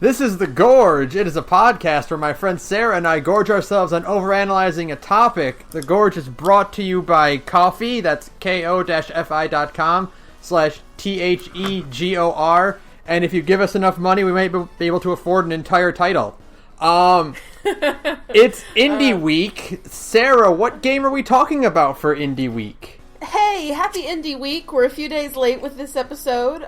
This is The Gorge. It is a podcast where my friend Sara and I gorge ourselves on overanalyzing a topic. The Gorge is brought to you by Ko-fi. That's ko-fi.com/THEGOR. And if you give us enough money, we might be able to afford an entire title. It's Indie Week. Sara, what game are we talking about for Indie Week? Hey, happy Indie Week. We're a few days late with this episode.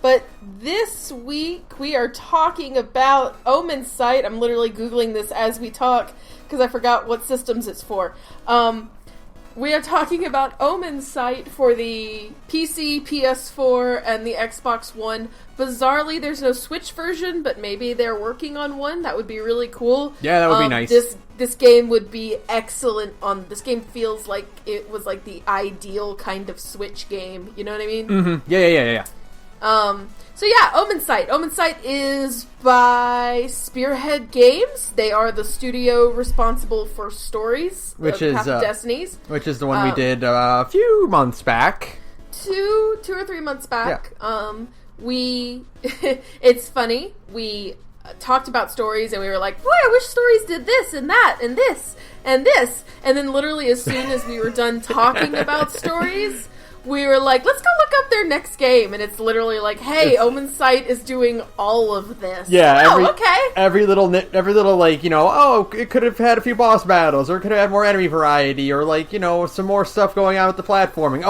But this week we are talking about Omensight. I'm literally Googling this as we talk because I forgot what systems it's for. We are talking about Omensight for the PC, PS4, and the Xbox One. Bizarrely, there's no Switch version, but maybe they're working on one. That would be really cool. Yeah, that would be nice. This game would be excellent on... This game feels like it was like the ideal kind of Switch game. You know what I mean? Mm-hmm. Yeah. So yeah, Omensight. Omensight is by Spearhead Games. They are the studio responsible for stories, which is Path of Destinies, which is the one we did a few months back. 2 or 3 months back. Yeah. It's funny. We talked about stories and we were like, boy, I wish stories did this and that and this and this. And then literally as soon as we were done talking about stories, we were like, let's go look up their next game. And it's literally like, hey, Omensight is doing all of this. Yeah. Okay. Every little like, it could have had a few boss battles, or it could have had more enemy variety, or like, some more stuff going on with the platforming.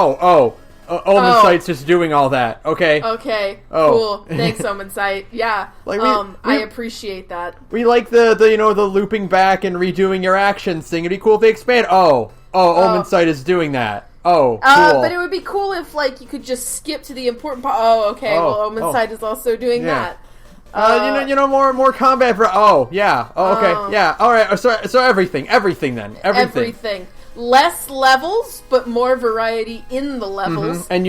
Omensight's just doing all that. Okay. Okay. Oh. Cool. Thanks, Omensight. Yeah. Like I appreciate that. We like the looping back and redoing your actions thing. It'd be cool if they expand. Omensight is doing that. Oh, cool. But it would be cool if, like, you could just skip to the important part. Oh, okay. Omensight is also doing that. More combat. Yeah. Okay. Yeah. All right. So everything then. Everything. Less levels, but more variety in the levels. Mm-hmm. And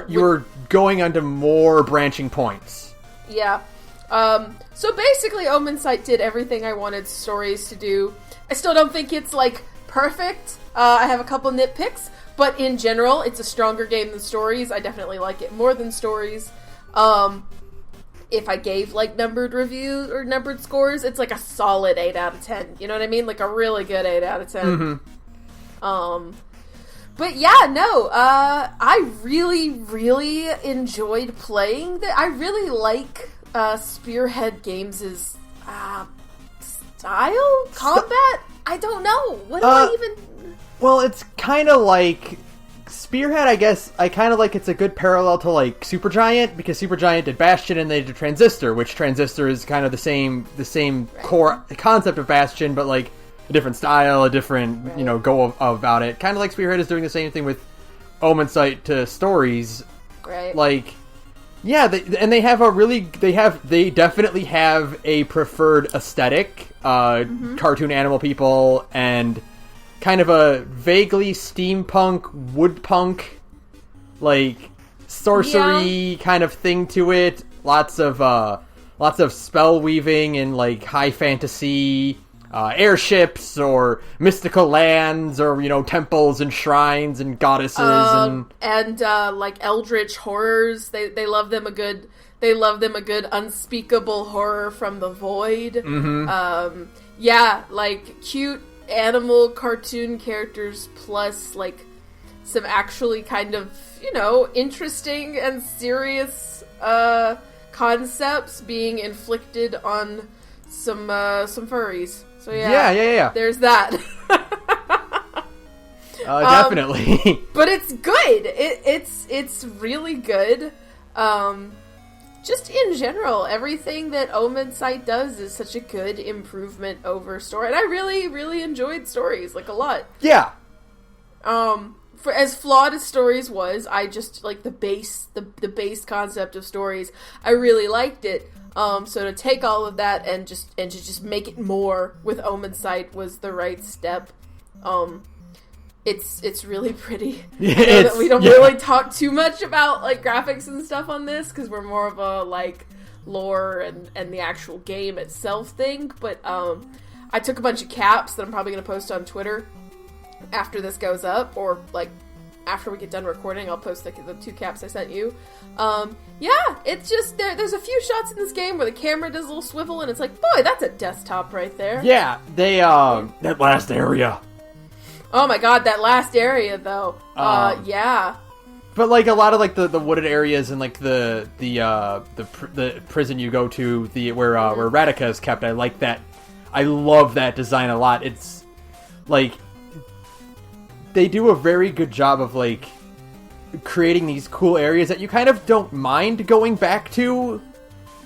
you're going onto more branching points. Yeah. So basically, Omensight did everything I wanted stories to do. I still don't think it's, like, perfect. I have a couple nitpicks. But in general, it's a stronger game than stories. I definitely like it more than stories. If I gave, like, numbered reviews or numbered scores, it's like a solid 8 out of 10. You know what I mean? Like a really good 8 out of 10. Mm-hmm. But yeah, no, I really, really enjoyed playing that. I really like Spearhead Games' style? Combat? I don't know. What do I even... Well, it's kind of like Spearhead, I guess. I kind of like it's a good parallel to like Supergiant, because Supergiant did Bastion and they did Transistor, which Transistor is kind of the same core concept of Bastion, but like a different style, a different go about it. Kind of like Spearhead is doing the same thing with Omensight to stories. Right. Like, yeah, they definitely have a preferred aesthetic, cartoon animal people and kind of a vaguely steampunk, woodpunk, like sorcery kind of thing to it. Lots of spell weaving and like high fantasy airships or mystical lands or temples and shrines and goddesses and like eldritch horrors. They love them a good unspeakable horror from the void. Mm-hmm. Like cute animal cartoon characters plus like some actually kind of interesting and serious concepts being inflicted on some furries. So yeah. There's that. Definitely. But it's good. It's really good. Just in general, everything that Omensight does is such a good improvement over story. And I really, really enjoyed stories, like, a lot. Yeah. For as flawed as stories was, I just, like, the base concept of stories, I really liked it. So to take all of that and to just make it more with Omensight was the right step. It's really pretty. I know that we don't really talk too much about like graphics and stuff on this because we're more of a like lore and the actual game itself thing. But I took a bunch of caps that I'm probably going to post on Twitter after this goes up, or like after we get done recording, I'll post the 2 caps I sent you. It's just there's a few shots in this game where the camera does a little swivel, and it's like, boy, that's a desktop right there. Yeah, that last area. Oh my god, that last area though. Yeah. But like a lot of like the wooded areas and like the prison you go to, where Radika is kept, I like that. I love that design a lot. It's like they do a very good job of like creating these cool areas that you kind of don't mind going back to,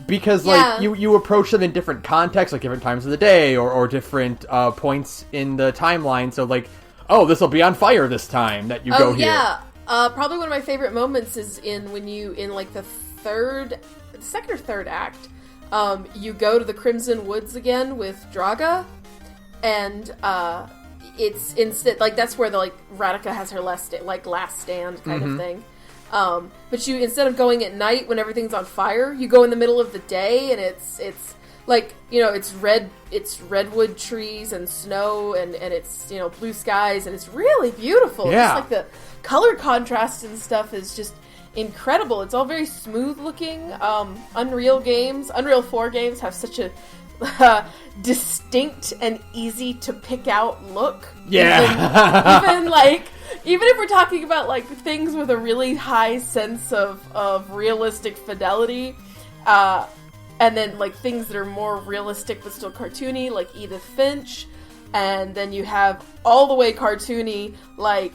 because like you approach them in different contexts, like different times of the day or different points in the timeline. So like, oh, this will be on fire this time that you go here. Yeah. Probably one of my favorite moments is when you, in like the second or third act, you go to the Crimson Woods again with Draga, and it's instant, like that's where the like Radika has her last stand kind of thing. But you, instead of going at night when everything's on fire, you go in the middle of the day, and it's like, you know, it's redwood trees and snow, and it's, you know, blue skies, and it's really beautiful. Yeah. Just like the color contrast and stuff is just incredible. It's all very smooth looking. Unreal 4 games have such a distinct and easy to pick out look. Yeah. Even if we're talking about like things with a really high sense of realistic fidelity, and then like things that are more realistic but still cartoony, like Edith Finch, and then you have all the way cartoony like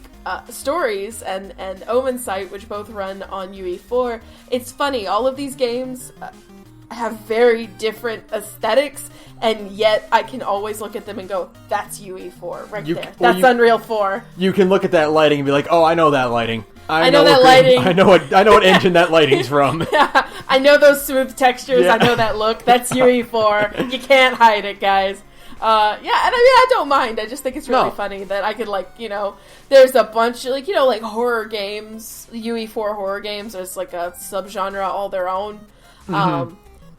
Stories and Omensight, which both run on UE4. It's funny, all of these games have very different aesthetics, and yet I can always look at them and go, that's UE4 right there. That's Unreal 4. You can look at that lighting and be like, oh, I know that lighting. I know that lighting. I know what engine that lighting's from. Yeah, I know those smooth textures. Yeah. I know that look. That's UE4. You can't hide it, guys. And I mean, I don't mind. I just think it's really funny that I could, like, you know, there's a bunch, like, you know, like horror games, UE4 horror games, there's like a subgenre all their own. Mm-hmm.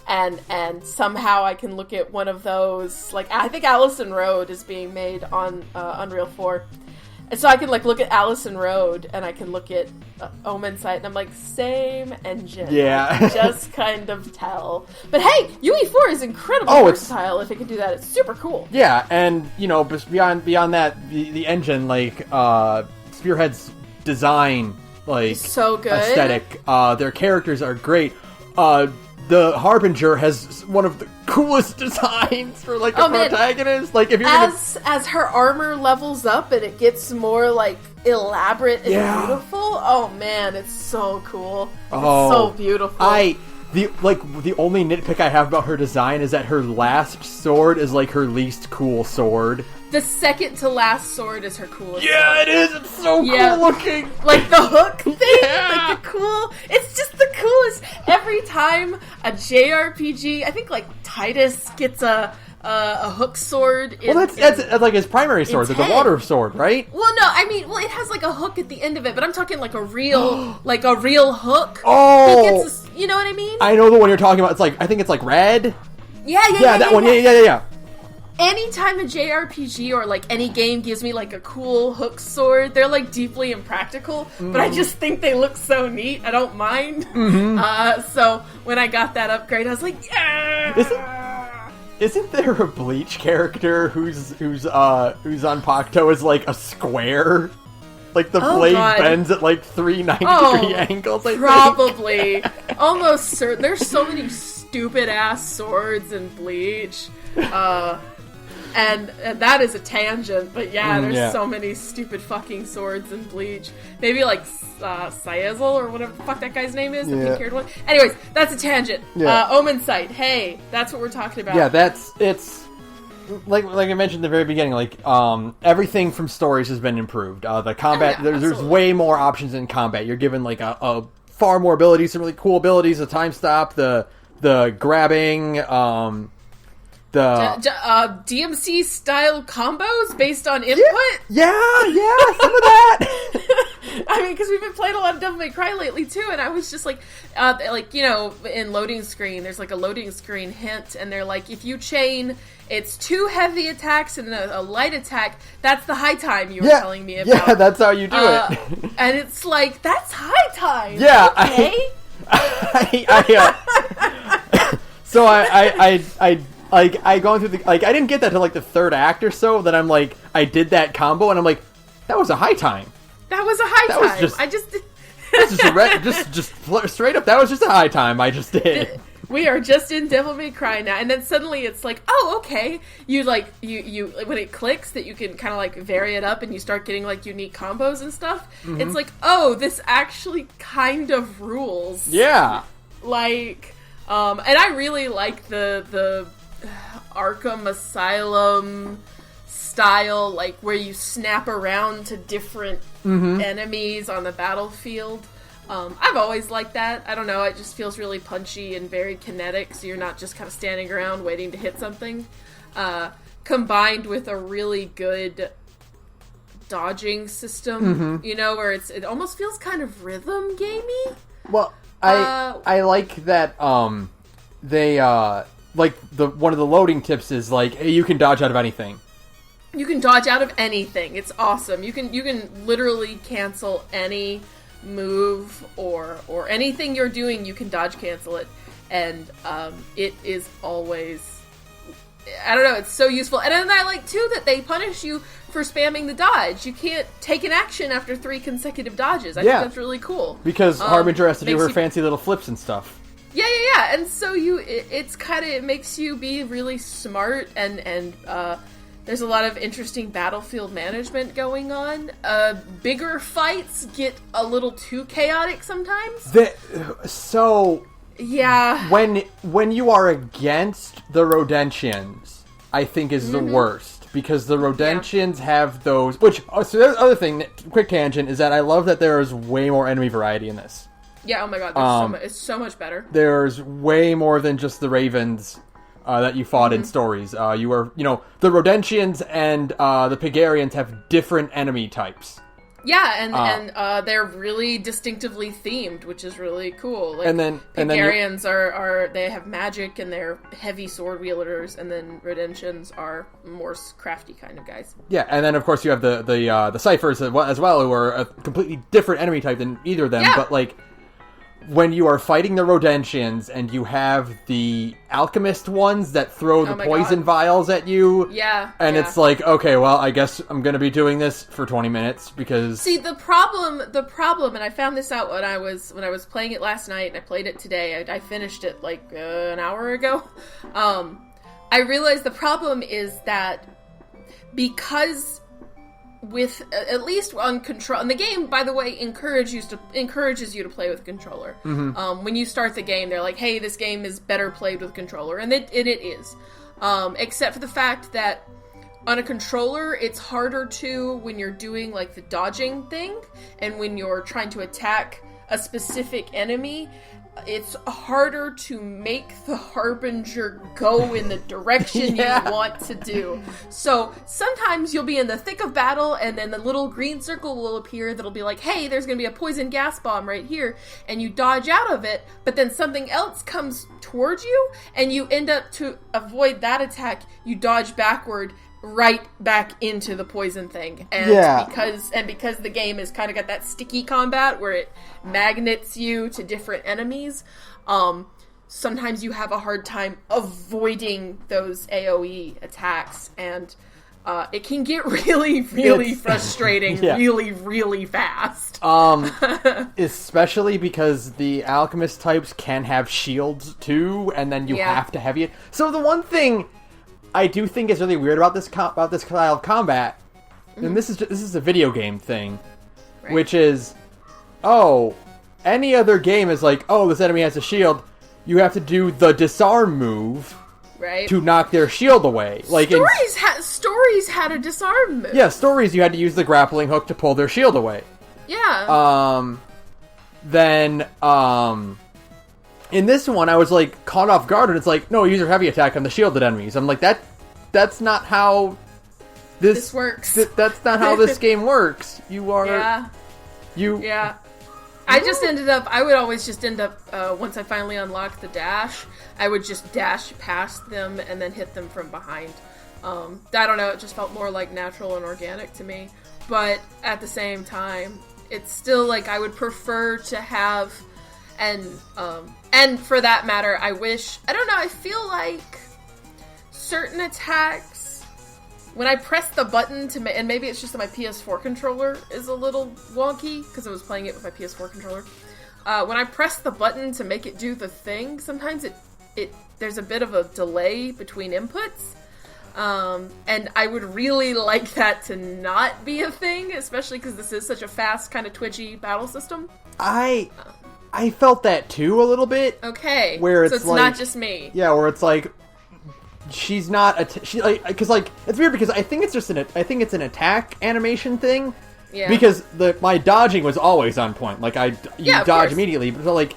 And somehow I can look at one of those, like, I think Allison Road is being made on Unreal 4. And so I can, like, look at Allison Road, and I can look at Omensight, and I'm like, same engine. Yeah. I can just kind of tell. But hey, UE4 is incredibly versatile if it can do that. It's super cool. Yeah, and, you know, beyond that, the engine, like, Spearhead's design, like, it's so good. Aesthetic, their characters are great. The Harbinger has one of the coolest designs for, like, a protagonist. Like, if you're as her armor levels up and it gets more, like, elaborate and beautiful, oh man, it's so cool. It's so beautiful. The only nitpick I have about her design is that her last sword is, like, her least cool sword. The second to last sword is her coolest. Yeah, sword. it is. It's so cool looking. Like the hook thing. Yeah. Like the cool. It's just the coolest. Every time a JRPG, I think like Titus gets a hook sword. That's like his primary sword, the water sword, right? Well, no, I mean, it has like a hook at the end of it, but I'm talking like a real hook. Oh, you know what I mean? I know the one you're talking about. It's like, I think it's like red. Yeah, that one. Yeah. Anytime a JRPG or like any game gives me like a cool hook sword, they're like deeply impractical, but I just think they look so neat. I don't mind. Mm-hmm. So when I got that upgrade, I was like, yeah. Isn't there a Bleach character who's on Pakuto as like a square? Like the blade bends at like 390-degree angles. Probably. Almost certain. There's so many stupid ass swords in Bleach. And that is a tangent, but there's so many stupid fucking swords in Bleach. Maybe like Saezel or whatever the fuck that guy's name is, the pink-haired one. Anyways, that's a tangent. Omensight, hey, that's what we're talking about. Yeah, it's like I mentioned at the very beginning, like everything from Stories has been improved. The combat, there's way more options in combat. You're given like a far more abilities, some really cool abilities, the time stop, the grabbing, DMC style combos based on input. Yeah, some of that. I mean, because we've been playing a lot of Devil May Cry lately, too, and I was just like, in loading screen, there's, like, a loading screen hint, and they're like, if you chain, it's 2 heavy attacks and a light attack, that's the high time you were telling me about. Yeah, that's how you do it. And it's like, that's high time! Yeah, okay? So I going through the, like, I didn't get that till, like, the 3rd act or so, then I'm like, I did that combo, and I'm like, that was a high time. That was a high time. Just straight up, that was just a high time I just did. We are just in Devil May Cry now, and then suddenly it's like, oh, okay. You when it clicks that you can kind of like vary it up, and you start getting like unique combos and stuff. Mm-hmm. It's like, oh, this actually kind of rules. Yeah. Like, and I really like the Arkham Asylum style, like where you snap around to different enemies on the battlefield. I've always liked that. I don't know, it just feels really punchy and very kinetic, so you're not just kind of standing around waiting to hit something. Combined with a really good dodging system, where it almost feels kind of rhythm gamey. Well, I like that they like one of the loading tips is like, hey, you can dodge out of anything. You can dodge out of anything. It's awesome. You can literally cancel any move or anything you're doing. You can dodge cancel it, and it is always, I don't know, it's so useful. And then I like too that they punish you for spamming the dodge. You can't take an action after 3 consecutive dodges. I think that's really cool because Harbinger has to do her fancy little flips and stuff. Yeah. And so it makes you be really smart, and there's a lot of interesting battlefield management going on. Bigger fights get a little too chaotic sometimes. Yeah. When you are against the Rodentians, I think is the worst. Because the Rodentians have those... So the other thing, quick tangent, is that I love that there is way more enemy variety in this. Yeah, oh my god, it's so much better. There's way more than just the Ravens that you fought in stories. The Rodentians and the Pegarians have different enemy types. Yeah, and they're really distinctively themed, which is really cool. Like, Pegarians they have magic and they're heavy sword wielders, and then Redemptions are more crafty kind of guys. Yeah, and then of course you have the Ciphers as well, who are a completely different enemy type than either of them. Yeah. But like, when you are fighting the Rodentians and you have the alchemist ones that throw the poison vials at you. Yeah. And it's like, okay, well, I guess I'm going to be doing this for 20 minutes because... See, the problem, and I found this out when I was playing it last night, and I played it today. I finished it like an hour ago. I realized the problem is that because... with at least on control, and the game, by the way, encourages you to play with a controller. When you start the game, they're like, "Hey, this game is better played with a controller," and it is. Except for the fact that on a controller, it's harder to when you're doing like the dodging thing, and when you're trying to attack a specific enemy. It's harder to make the Harbinger go in the direction you want to do. So sometimes you'll be in the thick of battle, and then the little green circle will appear that'll be like, hey, there's going to be a poison gas bomb right here, and you dodge out of it, but then something else comes towards you, and you end up, to avoid that attack, you dodge backward right back into the poison thing. And because the game has kind of got that sticky combat where it magnets you to different enemies, sometimes you have a hard time avoiding those AoE attacks, and it can get really, really frustrating really, really fast. Especially because the alchemist types can have shields too, and then you have to heavy it. So the one thing I do think is really weird about this style of combat, and this is a video game thing, which is, any other game is like, this enemy has a shield, you have to do the disarm move to knock their shield away. Like Stories had a disarm move. Yeah, Stories you had to use the grappling hook to pull their shield away. Yeah. In this one, I was, like, caught off guard, and it's like, no, use your heavy attack on the shielded enemies. I'm like, that's not how this works. That's not how this game works. You are... Yeah. Yeah. I would always just end up, once I finally unlocked the dash, I would just dash past them and then hit them from behind. I don't know, it just felt more like natural and organic to me. But at the same time, it's still like I would prefer to have, and for that matter, I feel like certain attacks, when I press the button and maybe it's just that my PS4 controller is a little wonky, because I was playing it with my PS4 controller. When I press the button to make it do the thing, sometimes there's a bit of a delay between inputs. And I would really like that to not be a thing, especially because this is such a fast, kind of twitchy battle system. I felt that too a little bit. Okay, where it's so it's like, not just me. Yeah, where it's like she's not because it's weird because I think it's an attack animation thing. Yeah. Because my dodging was always on point. Like you dodge immediately, but like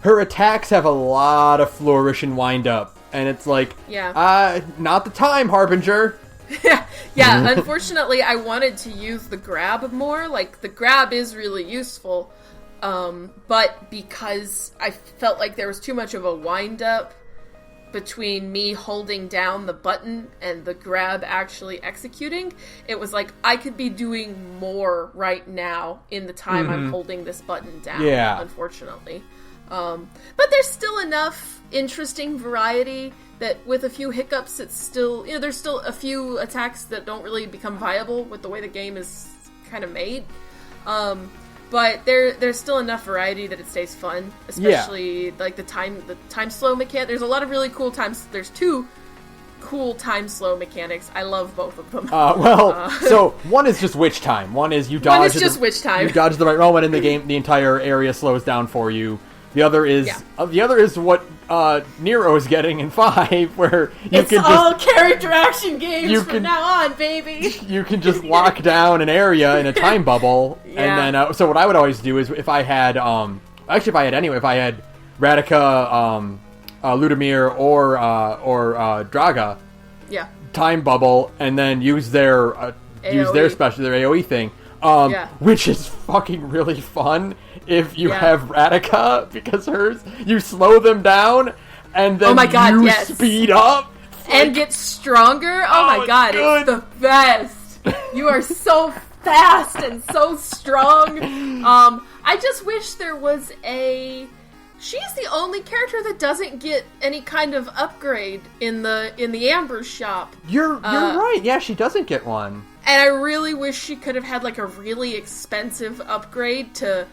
her attacks have a lot of flourish and wind up. And it's like, not the time, Harbinger. Yeah, unfortunately, I wanted to use the grab more. Like, the grab is really useful, but because I felt like there was too much of a wind-up between me holding down the button and the grab actually executing, it was like, I could be doing more right now in the time I'm holding this button down, unfortunately. But there's still enough interesting variety that with a few hiccups, it's still, there's still a few attacks that don't really become viable with the way the game is kind of made. But there's still enough variety that it stays fun, especially like the time slow mechanic. There's a lot of really cool times. There's 2 cool time slow mechanics. I love both of them. So one is just witch time. One is you dodge. One is just witch time. You dodge the right moment in the game. The entire area slows down for you. The other is what Nero is getting in 5, where you it's all character action games from now on, baby. You can just lock down an area in a time bubble, and then so what I would always do is if I had if I had Radica, Ludimir, or Draga, time bubble, and then use their special, their AOE thing. Which is fucking really fun if you have Radica, because you slow them down, and then speed up. And get stronger. Oh my god, it's the best. You are so fast and so strong. I just wish there was she's the only character that doesn't get any kind of upgrade in the Amber shop. You're right, yeah, she doesn't get one. And I really wish she could have had like a really expensive upgrade to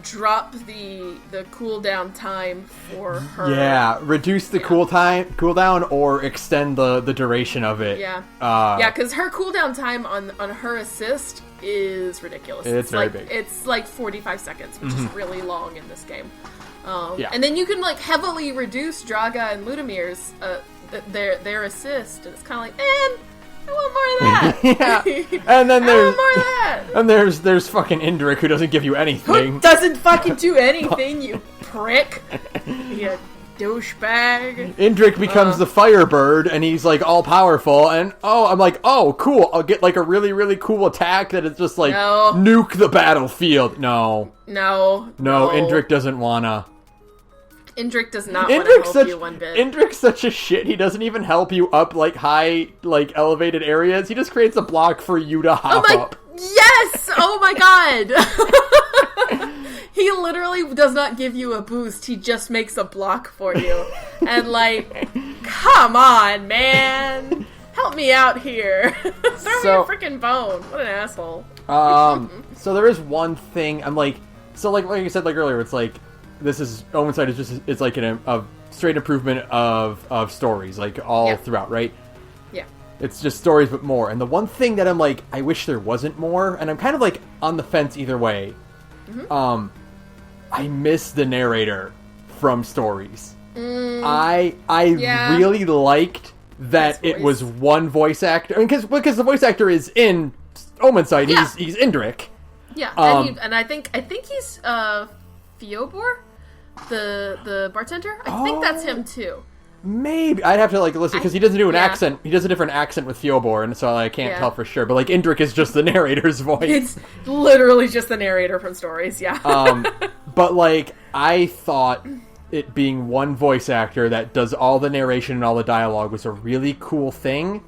drop the cooldown time for her. Yeah, reduce the cooldown or extend the duration of it. Yeah. Because her cooldown time on her assist is ridiculous. It's very big. It's like 45 seconds, which is really long in this game. And then you can like heavily reduce Draga and Ludimir's their assist, and it's kind of like, man, I want more of that. And then I want more of that. And there's fucking Indrik, who doesn't give you anything. Who doesn't fucking do anything, you prick. You douchebag. Indrik becomes the Firebird, and he's like all powerful, and I'm like, oh cool, I'll get like a really, really cool attack that is just like nuke the battlefield. No, Indrik doesn't wanna. Indrik does not want to help you one bit. Indrik's such a shit. He doesn't even help you up like high, like elevated areas. He just creates a block for you to hop up. Yes! Oh my god! He literally does not give you a boost. He just makes a block for you. And like, come on, man! Help me out here. Throw me a freaking bone. What an asshole. So there is one thing. I'm like, so like you said like earlier, it's like, this is Omensight is just it's like a straight improvement of stories, like all throughout, right? Yeah. It's just stories but more. And the one thing that I'm like, I wish there wasn't more, and I'm kind of like on the fence either way. I miss the narrator from stories. I really liked that it was one voice actor, because the voice actor is in Omensight. He's Indrik. Yeah, and I think he's Fiobor, the bartender. I think that's him too. Maybe I'd have to listen because he doesn't do an accent. He does a different accent with Theobor, and so I can't tell for sure. But Indrik is just the narrator's voice. It's literally just the narrator from stories. Yeah. But I thought it being one voice actor that does all the narration and all the dialogue was a really cool thing.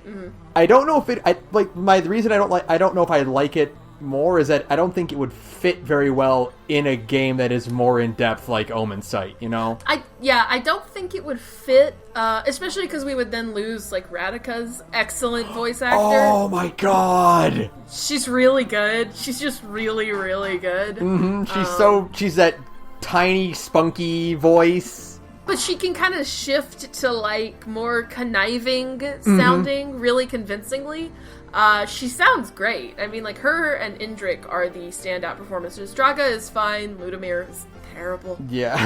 Mm-hmm. I don't know if the reason I don't know if I like it more is that I don't think it would fit very well in a game that is more in depth like Omensight, you know? I don't think it would fit, especially because we would then lose Radika's excellent voice actor. Oh my god! She's really good. She's just really, really good. Mm-hmm. She's that tiny, spunky voice. But she can kind of shift to more conniving sounding really convincingly. She sounds great. I mean, her and Indrik are the standout performances. Draga is fine. Ludimir is terrible. Yeah.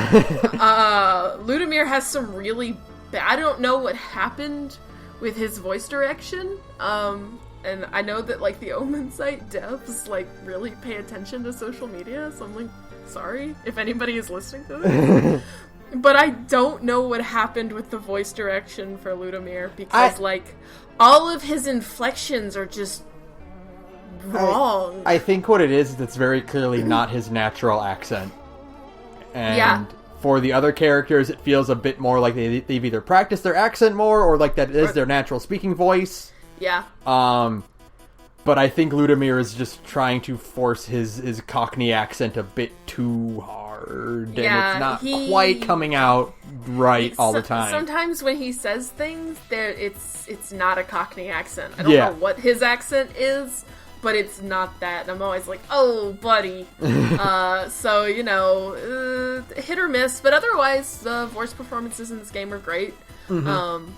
Ludimir has some really bad... I don't know what happened with his voice direction. And I know that, the Omensight devs, really pay attention to social media, so I'm, sorry if anybody is listening to this. But I don't know what happened with the voice direction for Ludimir, because, all of his inflections are just wrong. I think what it is it's very clearly not his natural accent. And for the other characters, it feels a bit more like they've either practiced their accent more, or that is their natural speaking voice. Yeah. But I think Ludimir is just trying to force his Cockney accent a bit too hard. Yeah, and it's not quite coming out right all the time. Sometimes when he says things, it's not a Cockney accent. I don't know what his accent is, but it's not that. And I'm always like, oh, buddy. So, hit or miss. But otherwise, the voice performances in this game are great. Mm-hmm.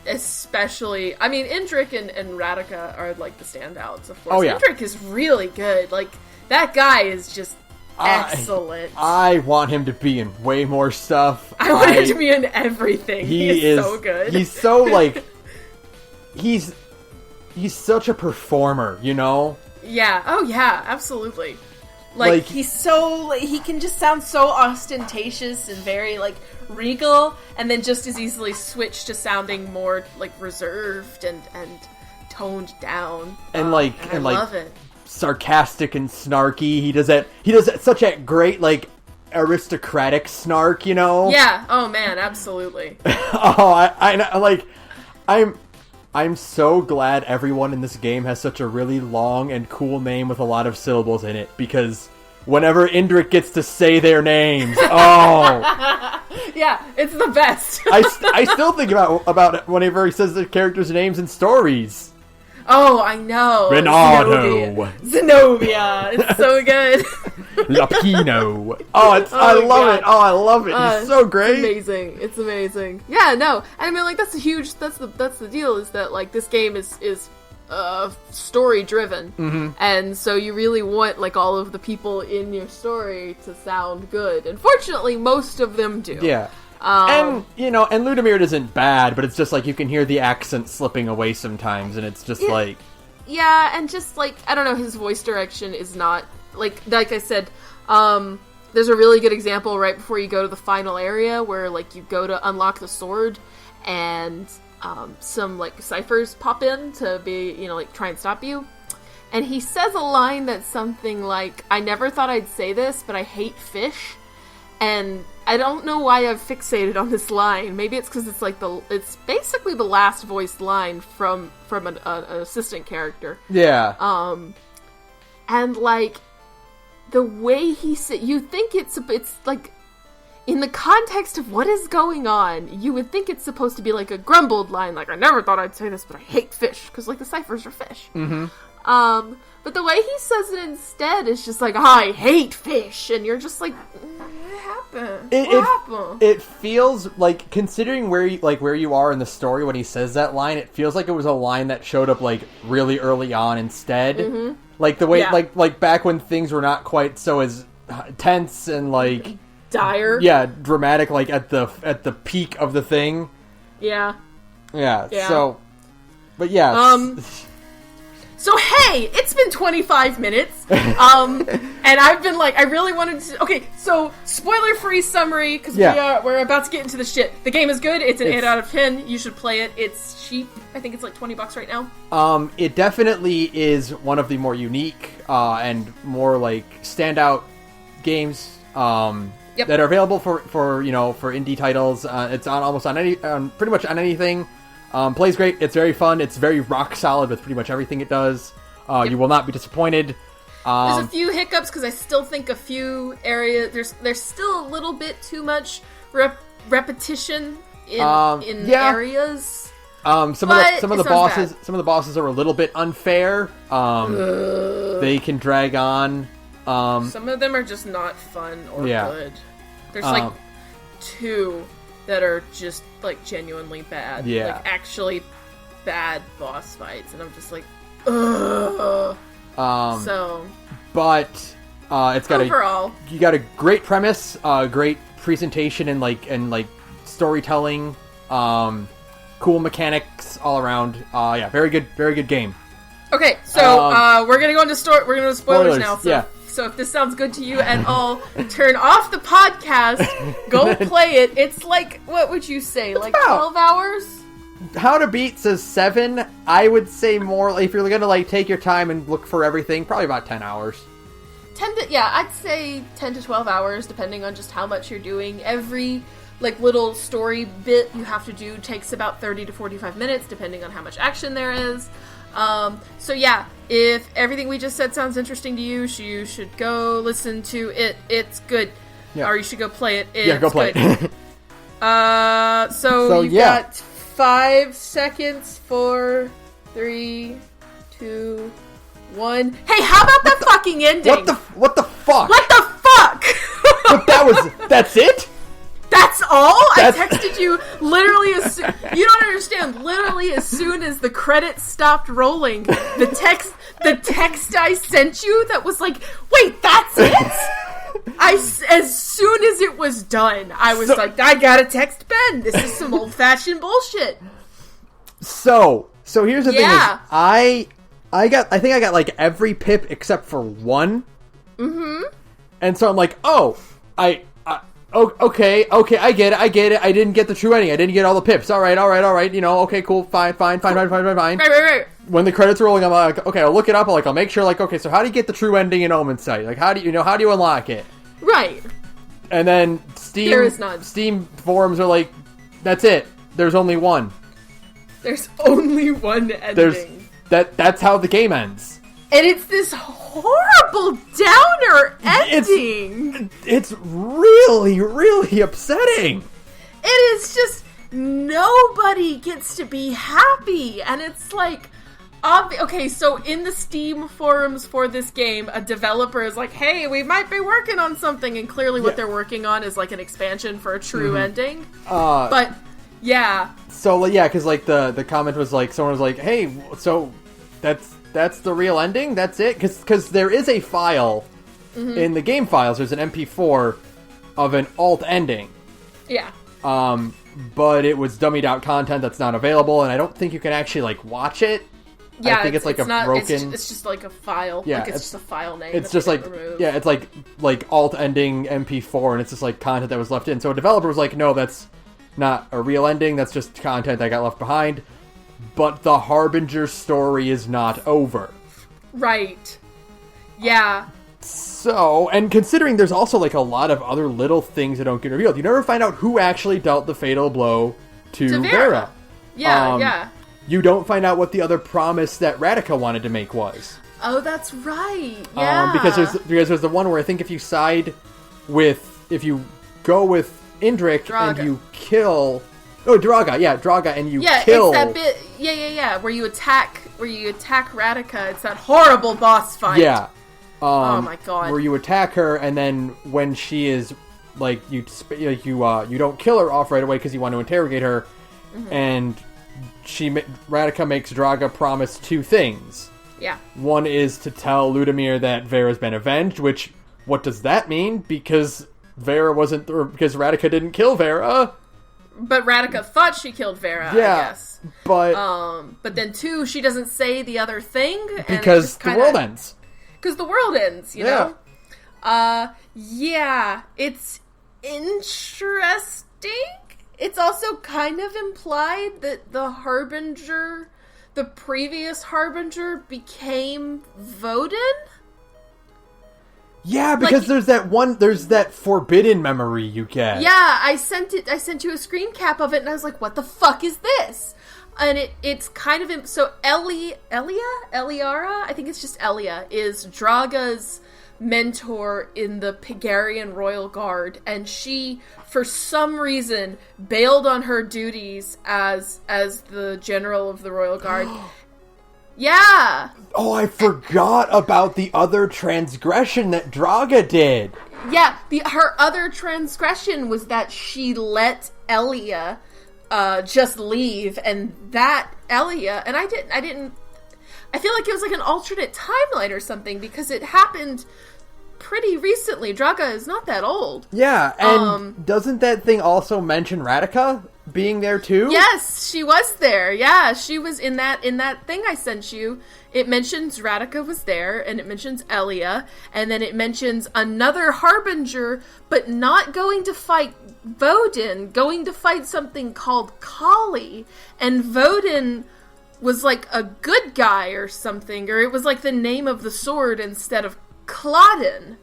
Especially, I mean, Indrik and Radika are, the standouts, of course. Oh, yeah. Indrik is really good. That guy is just excellent. I want him to be in way more stuff. I want him to be in everything. He is so good. He's so, he's such a performer, you know? Yeah. Oh, yeah, absolutely. He can just sound so ostentatious and very, regal, and then just as easily switch to sounding more, reserved and toned down. And, I love it. Sarcastic and snarky. He does that such a great, aristocratic snark, you know? Yeah. Oh, man, absolutely. I'm so glad everyone in this game has such a really long and cool name with a lot of syllables in it, because whenever Indrik gets to say their names, yeah, it's the best. I still think about whenever he says the characters' names in stories. Oh, I know. Rinaldo. Zenobia. It's so good. Lapino. I love it. Oh, I love it. He's so great. It's amazing. Yeah, no. I mean, that's the deal, is that, this game is story driven. Mm-hmm. And so you really want, all of the people in your story to sound good. And fortunately, most of them do. Yeah. And Ludimir isn't bad, but it's just you can hear the accent slipping away sometimes, and it's just yeah, and just I don't know, his voice direction is not like I said. There's a really good example right before you go to the final area where you go to unlock the sword, and some ciphers pop in to be try and stop you, and he says a line that's something like, "I never thought I'd say this, but I hate fish." And I don't know why I've fixated on this line. Maybe it's because it's basically the last voiced line from an assistant character. Yeah. And the way he said, you think it's in the context of what is going on, you would think it's supposed to be a grumbled line, I never thought I'd say this, but I hate fish, because the ciphers are fish. Mm-hmm. But the way he says it instead is just I hate fish, and you're just what happened? What happened? It feels considering where you are in the story when he says that line, it feels like it was a line that showed up really early on instead. Mm-hmm. The way back when things were not quite so as tense and dire. Yeah, dramatic at the peak of the thing. Yeah. Yeah. So, but yeah. So, hey, it's been 25 minutes, and I've been like, I really wanted to... Okay, so, spoiler-free summary, because we're about to get into the shit. The game is good. It's an 8 out of 10. You should play it. It's cheap. I think it's like $20 right now. It definitely is one of the more unique and more, like, standout games that are available for indie titles. It's on pretty much on anything. Plays great. It's very fun. It's very rock solid with pretty much everything it does. You will not be disappointed. There's a few hiccups because I still think a few areas there's still a little bit too much repetition in areas. Some of the bosses are a little bit unfair. They can drag on. Some of them are just not fun or good. There's like 2 that are just, like, genuinely bad. Yeah. Like, actually bad boss fights. And I'm just like, ugh. But, it's got overall, you got a great premise, great presentation and storytelling, cool mechanics all around. Very good game. Okay, so, we're gonna go into spoilers now. So. Yeah. So if this sounds good to you at all, turn off the podcast, go play it. It's like, what would you say, like 12 hours? How to Beat says 7. I would say more, if you're going to take your time and look for everything, probably about 10 hours. I'd say 10 to 12 hours, depending on just how much you're doing. Every, little story bit you have to do takes about 30 to 45 minutes, depending on how much action there is. If everything we just said sounds interesting to you, you should go listen to it. It's good. Yeah. Or you should go play it. Go play it. You've got 5 seconds. 4, 3, 2, 1. Hey, how about the fucking ending? What the fuck? What the fuck? But that's it? That's all? I texted you literally you don't understand. Literally as soon as the credits stopped rolling, the text I sent you that was like, wait, that's it? As soon as it was done, I was like, I gotta text Ben. This is some old-fashioned bullshit. So here's the thing is, I think I got every pip except for one. Mm-hmm. And so I'm like, okay, I get it. I didn't get the true ending. I didn't get all the pips. All right. Okay, cool, fine. Right. When the credits are rolling, I'm like, okay, I'll look it up. I'll make sure, okay, so how do you get the true ending in Omensight? How do you unlock it? Right. And then there is none. Steam forums are like, that's it. There's only one. There's only one ending. That's how the game ends. And it's this horrible downer ending. It's really, really upsetting. It is just nobody gets to be happy. And it's like, okay, so in the Steam forums for this game, a developer is like, hey, we might be working on something. And clearly what they're working on is an expansion for a true ending. But, yeah. So, because the comment was someone was like, hey, so that's the real ending? That's it? Because there is a file in the game files. There's an MP4 of an alt ending. Yeah. But it was dummied out content that's not available, and I don't think you can actually watch it. Yeah, I think it's a not, broken. It's just a file. Yeah, it's just a file name. It's just it's like alt ending MP4, and it's just content that was left in. So a developer was like, no, that's not a real ending. That's just content that got left behind. But the Harbinger story is not over. Right. Yeah. So, and considering there's also a lot of other little things that don't get revealed, you never find out who actually dealt the fatal blow to Vera. Yeah. You don't find out what the other promise that Radika wanted to make was. Oh, that's right. Yeah. Because there's the one where I think if you go with Indrik Draga. And you kill. Oh, Draga, and you Yeah, kill. it's that bit. Yeah. Where you attack Radika. It's that horrible boss fight. Yeah. Oh my god. Where you attack her, and then when she is you don't kill her off right away because you want to interrogate her, and Radika makes Draga promise 2 things. Yeah. One is to tell Ludimir that Vera's been avenged. Which, what does that mean? Because Radika didn't kill Vera. But Radika thought she killed Vera, yeah, I guess. But then, too, she doesn't say the other thing. Because the world ends. Because the world ends, you know? Yeah, it's interesting. It's also kind of implied that the Harbinger, the previous Harbinger, became Voden? Yeah, because there's that forbidden memory you get. Yeah, I sent you a screen cap of it, and I was like, what the fuck is this? And it's kind of... So Eliara? I think it's just Elia, is Draga's mentor in the Pegarian Royal Guard, and she, for some reason, bailed on her duties as the general of the Royal Guard. Yeah! Oh, I forgot about the other transgression that Draga did. Yeah, her other transgression was that she let Elia just leave, and that Elia, and I feel like it was like an alternate timeline or something, because it happened pretty recently. Draga is not that old. Yeah, and doesn't that thing also mention Radika being there too? Yes, she was there. Yeah, she was in that thing I sent you. It mentions Radika was there, and it mentions Elia, and then it mentions another Harbinger, but not going to fight Voden, going to fight something called Kali, and Voden was like a good guy or something, or it was like the name of the sword instead of Claudin.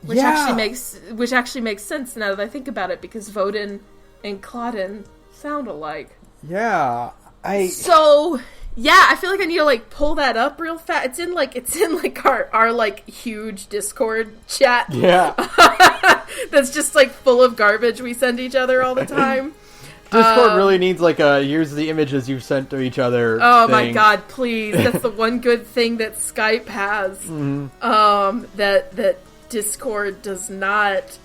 Which actually makes sense now that I think about it, because Voden and Claudin sound alike. Yeah, So, yeah, I feel like I need to like pull that up real fast. It's in like our like huge Discord chat. Yeah. That's just like full of garbage we send each other all the time. Discord really needs like a here's the images you've sent to each other. Oh thing. My god, please. That's the one good thing that Skype has. Mm-hmm. That Discord does not.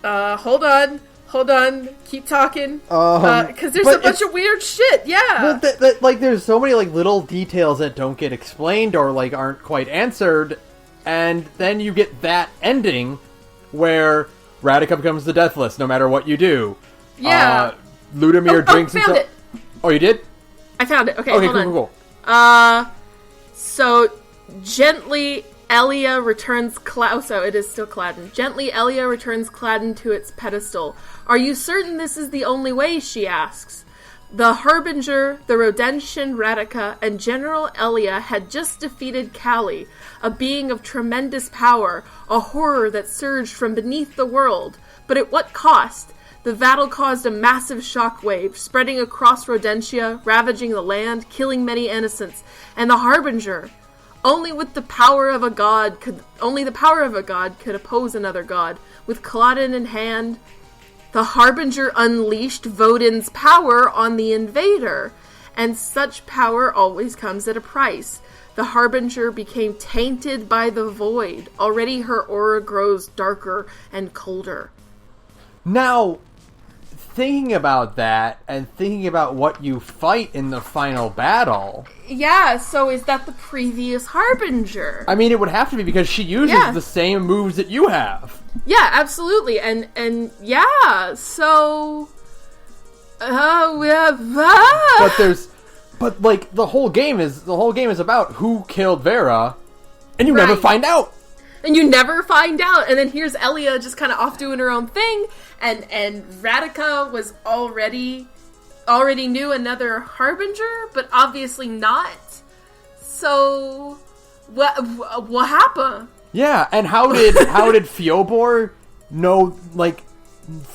Hold on, keep talking. Because there's a bunch of weird shit, yeah. But like there's so many like little details that don't get explained or like aren't quite answered, and then you get that ending where Radika becomes the Deathless no matter what you do. Yeah. Ludimir drinks found it. Oh, you did? I found it. Okay, cool. So gently Elia returns so it is still Cladden. Gently Elia returns Cladden to its pedestal. Are you certain this is the only way? She asks. The Harbinger, the Rodentian Radika, and General Elia had just defeated Kali, a being of tremendous power, a horror that surged from beneath the world. But at what cost? The battle caused a massive shockwave, spreading across Rodentia, ravaging the land, killing many innocents. And the Harbinger, only the power of a god could oppose another god. With Claudin in hand, the Harbinger unleashed Voden's power on the invader, and such power always comes at a price. The Harbinger became tainted by the void. Already her aura grows darker and colder. Now, thinking about that, and thinking about what you fight in the final battle... Yeah, so is that the previous Harbinger? I mean, it would have to be, because she uses the same moves that you have. Yeah, absolutely, and yeah, so... But like, the whole game is about who killed Vera, and you never find out! And you never find out, and then here's Elia just kind of off doing her own thing, and Radika was already knew another Harbinger, but obviously not. So, what happened? Yeah, and how did Fiobor know, like,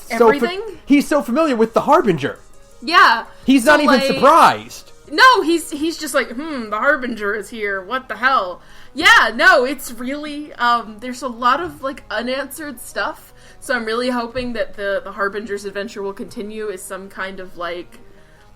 everything? He's so familiar with the Harbinger. Yeah. He's not even surprised. No, he's just like, the Harbinger is here, what the hell? Yeah, no, it's really, there's a lot of, like, unanswered stuff, so I'm really hoping that the Harbinger's adventure will continue as some kind of, like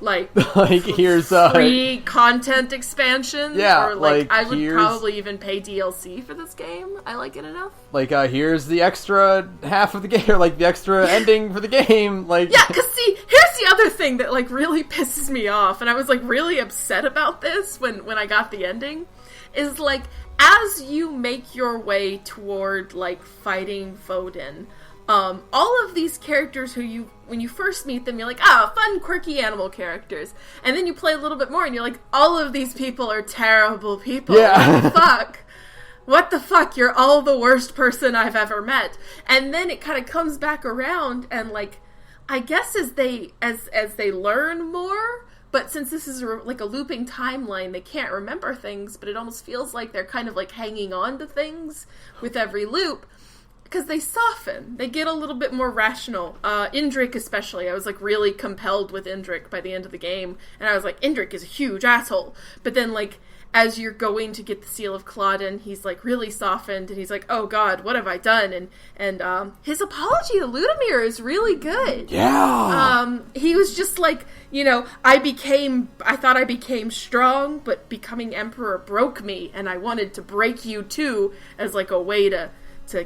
here's free content expansion. Yeah, or like I would probably even pay DLC for this game. I like it enough. Like here's the extra half of the game, or like the extra ending for the game. Like yeah, because see, here's the other thing that like really pisses me off, and I was like really upset about this when I got the ending. Is like as you make your way toward like fighting Voden, all of these characters who when you first meet them, you're like, fun, quirky animal characters. And then you play a little bit more and you're like, all of these people are terrible people. Yeah. What the fuck? You're all the worst person I've ever met. And then it kind of comes back around and, like, I guess as they learn more, but since this is like a looping timeline, they can't remember things, but it almost feels like they're kind of like hanging on to things with every loop. Because they soften. They get a little bit more rational. Indrik especially. I was, like, really compelled with Indrik by the end of the game. And I was like, Indrik is a huge asshole. But then, like, as you're going to get the Seal of Claudin, he's, like, really softened. And he's like, oh, God, what have I done? And his apology to Ludimir is really good. Yeah. He was just like, I thought I became strong, but becoming Emperor broke me. And I wanted to break you, too, as, like, a way to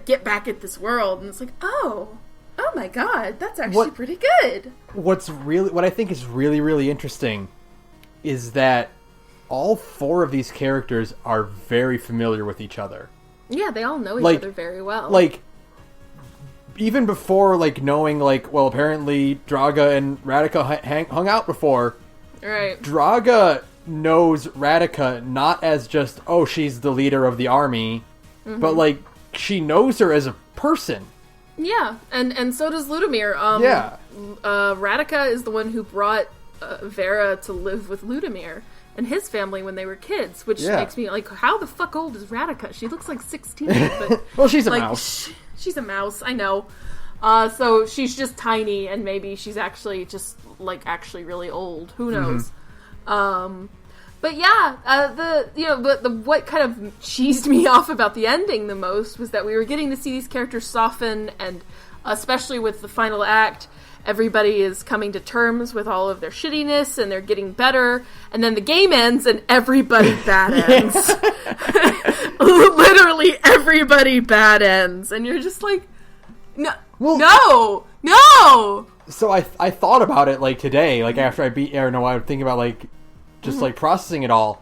get back at this world. And it's like, oh my God, that's actually pretty good. What I think is really, really interesting is that all four of these characters are very familiar with each other. Yeah, they all know each other very well. Like, even before, like, knowing, like, well, apparently Draga and Radika hung out before. Right. Draga knows Radika not as just, she's the leader of the army, but, like, she knows her as a person. Yeah, and so does Ludimir. Radika is the one who brought Vera to live with Ludimir and his family when they were kids, which makes me like, how the fuck old is Radika? She looks like 16, but well, she's a mouse. She's a mouse, I know. So she's just tiny, and maybe she's actually just like actually really old. Who knows? But yeah, what kind of cheesed me off about the ending the most was that we were getting to see these characters soften, and especially with the final act, everybody is coming to terms with all of their shittiness, and they're getting better, and then the game ends, and everybody bad ends. Literally everybody bad ends, and you're just like, no. So I thought about it, like, today, like, after I would think about, like, just, like, processing it all.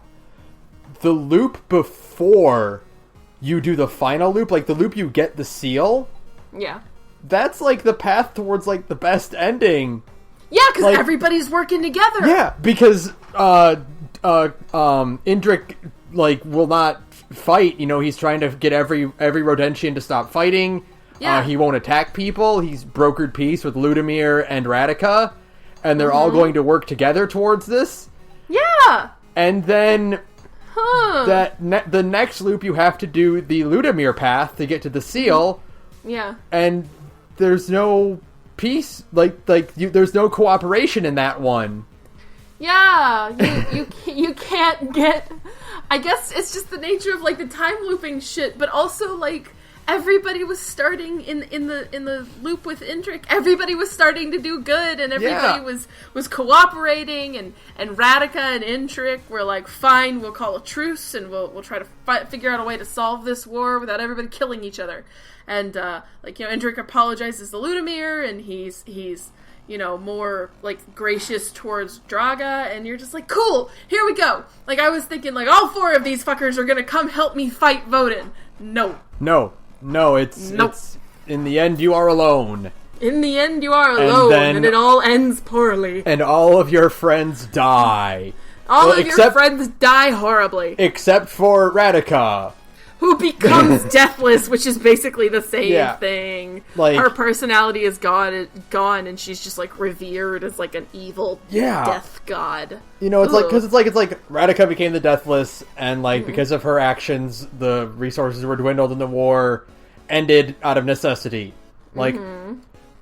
The loop before you do the final loop, like, the loop you get the seal. Yeah. That's, like, the path towards, like, the best ending. Yeah, because everybody's working together. Yeah, because, Indrik, like, will not fight. He's trying to get every Rodentian to stop fighting. Yeah. He won't attack people. He's brokered peace with Ludimir and Radika. And they're all going to work together towards this. Yeah! And then the next loop you have to do the Ludimir path to get to the seal. Yeah. And there's no peace, there's no cooperation in that one. Yeah, you can't get... I guess it's just the nature of, like, the time looping shit, but also, like, everybody was starting in the loop with Indrik. Everybody was starting to do good, and everybody was cooperating, and Radika and Indrik were like, fine, we'll call a truce, and we'll try to figure out a way to solve this war without everybody killing each other. And Indrik apologizes to Ludimir, and he's more, like, gracious towards Draga, and you're just like, cool, here we go. Like, I was thinking, like, all four of these fuckers are gonna come help me fight Vodin. No, it's in the end you are alone. In the end you are alone, and it all ends poorly. And all of your friends die. Your friends die horribly. Except for Radika. Who becomes deathless, which is basically the same thing. Like, her personality is gone, and she's just, like, revered as, like, an evil death god. It's like Radika became the Deathless, and, like, because of her actions, the resources were dwindled and the war ended out of necessity. Like,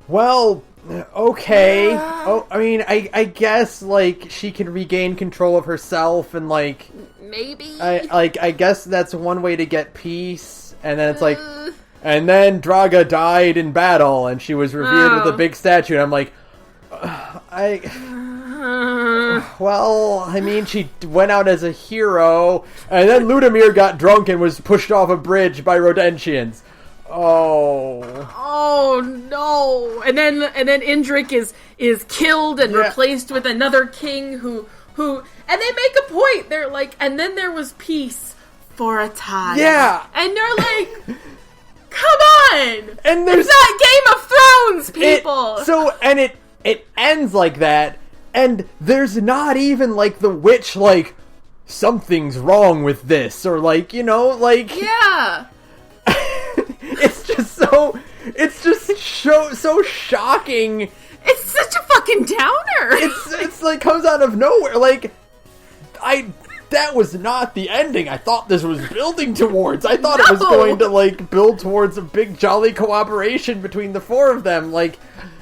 well, okay. I guess, like, she can regain control of herself, and, like... Maybe. I guess that's one way to get peace, and then it's like... And then Draga died in battle, and she was revered with a big statue, and I'm like... she went out as a hero, and then Ludimir got drunk and was pushed off a bridge by Rodentians. Oh no! And then Indrik is killed and replaced with another king who and they make a point. They're like, and then there was peace for a time. Yeah. And they're like, come on! And there's not Game of townspeople. It ends like that, and there's not even, like, the witch, like, something's wrong with this, or, like, you know, like... Yeah! It's just so shocking. It's such a fucking downer! It's like, comes out of nowhere, like, that was not the ending I thought this was building towards. I thought it was going to, like, build towards a big jolly cooperation between the four of them, like...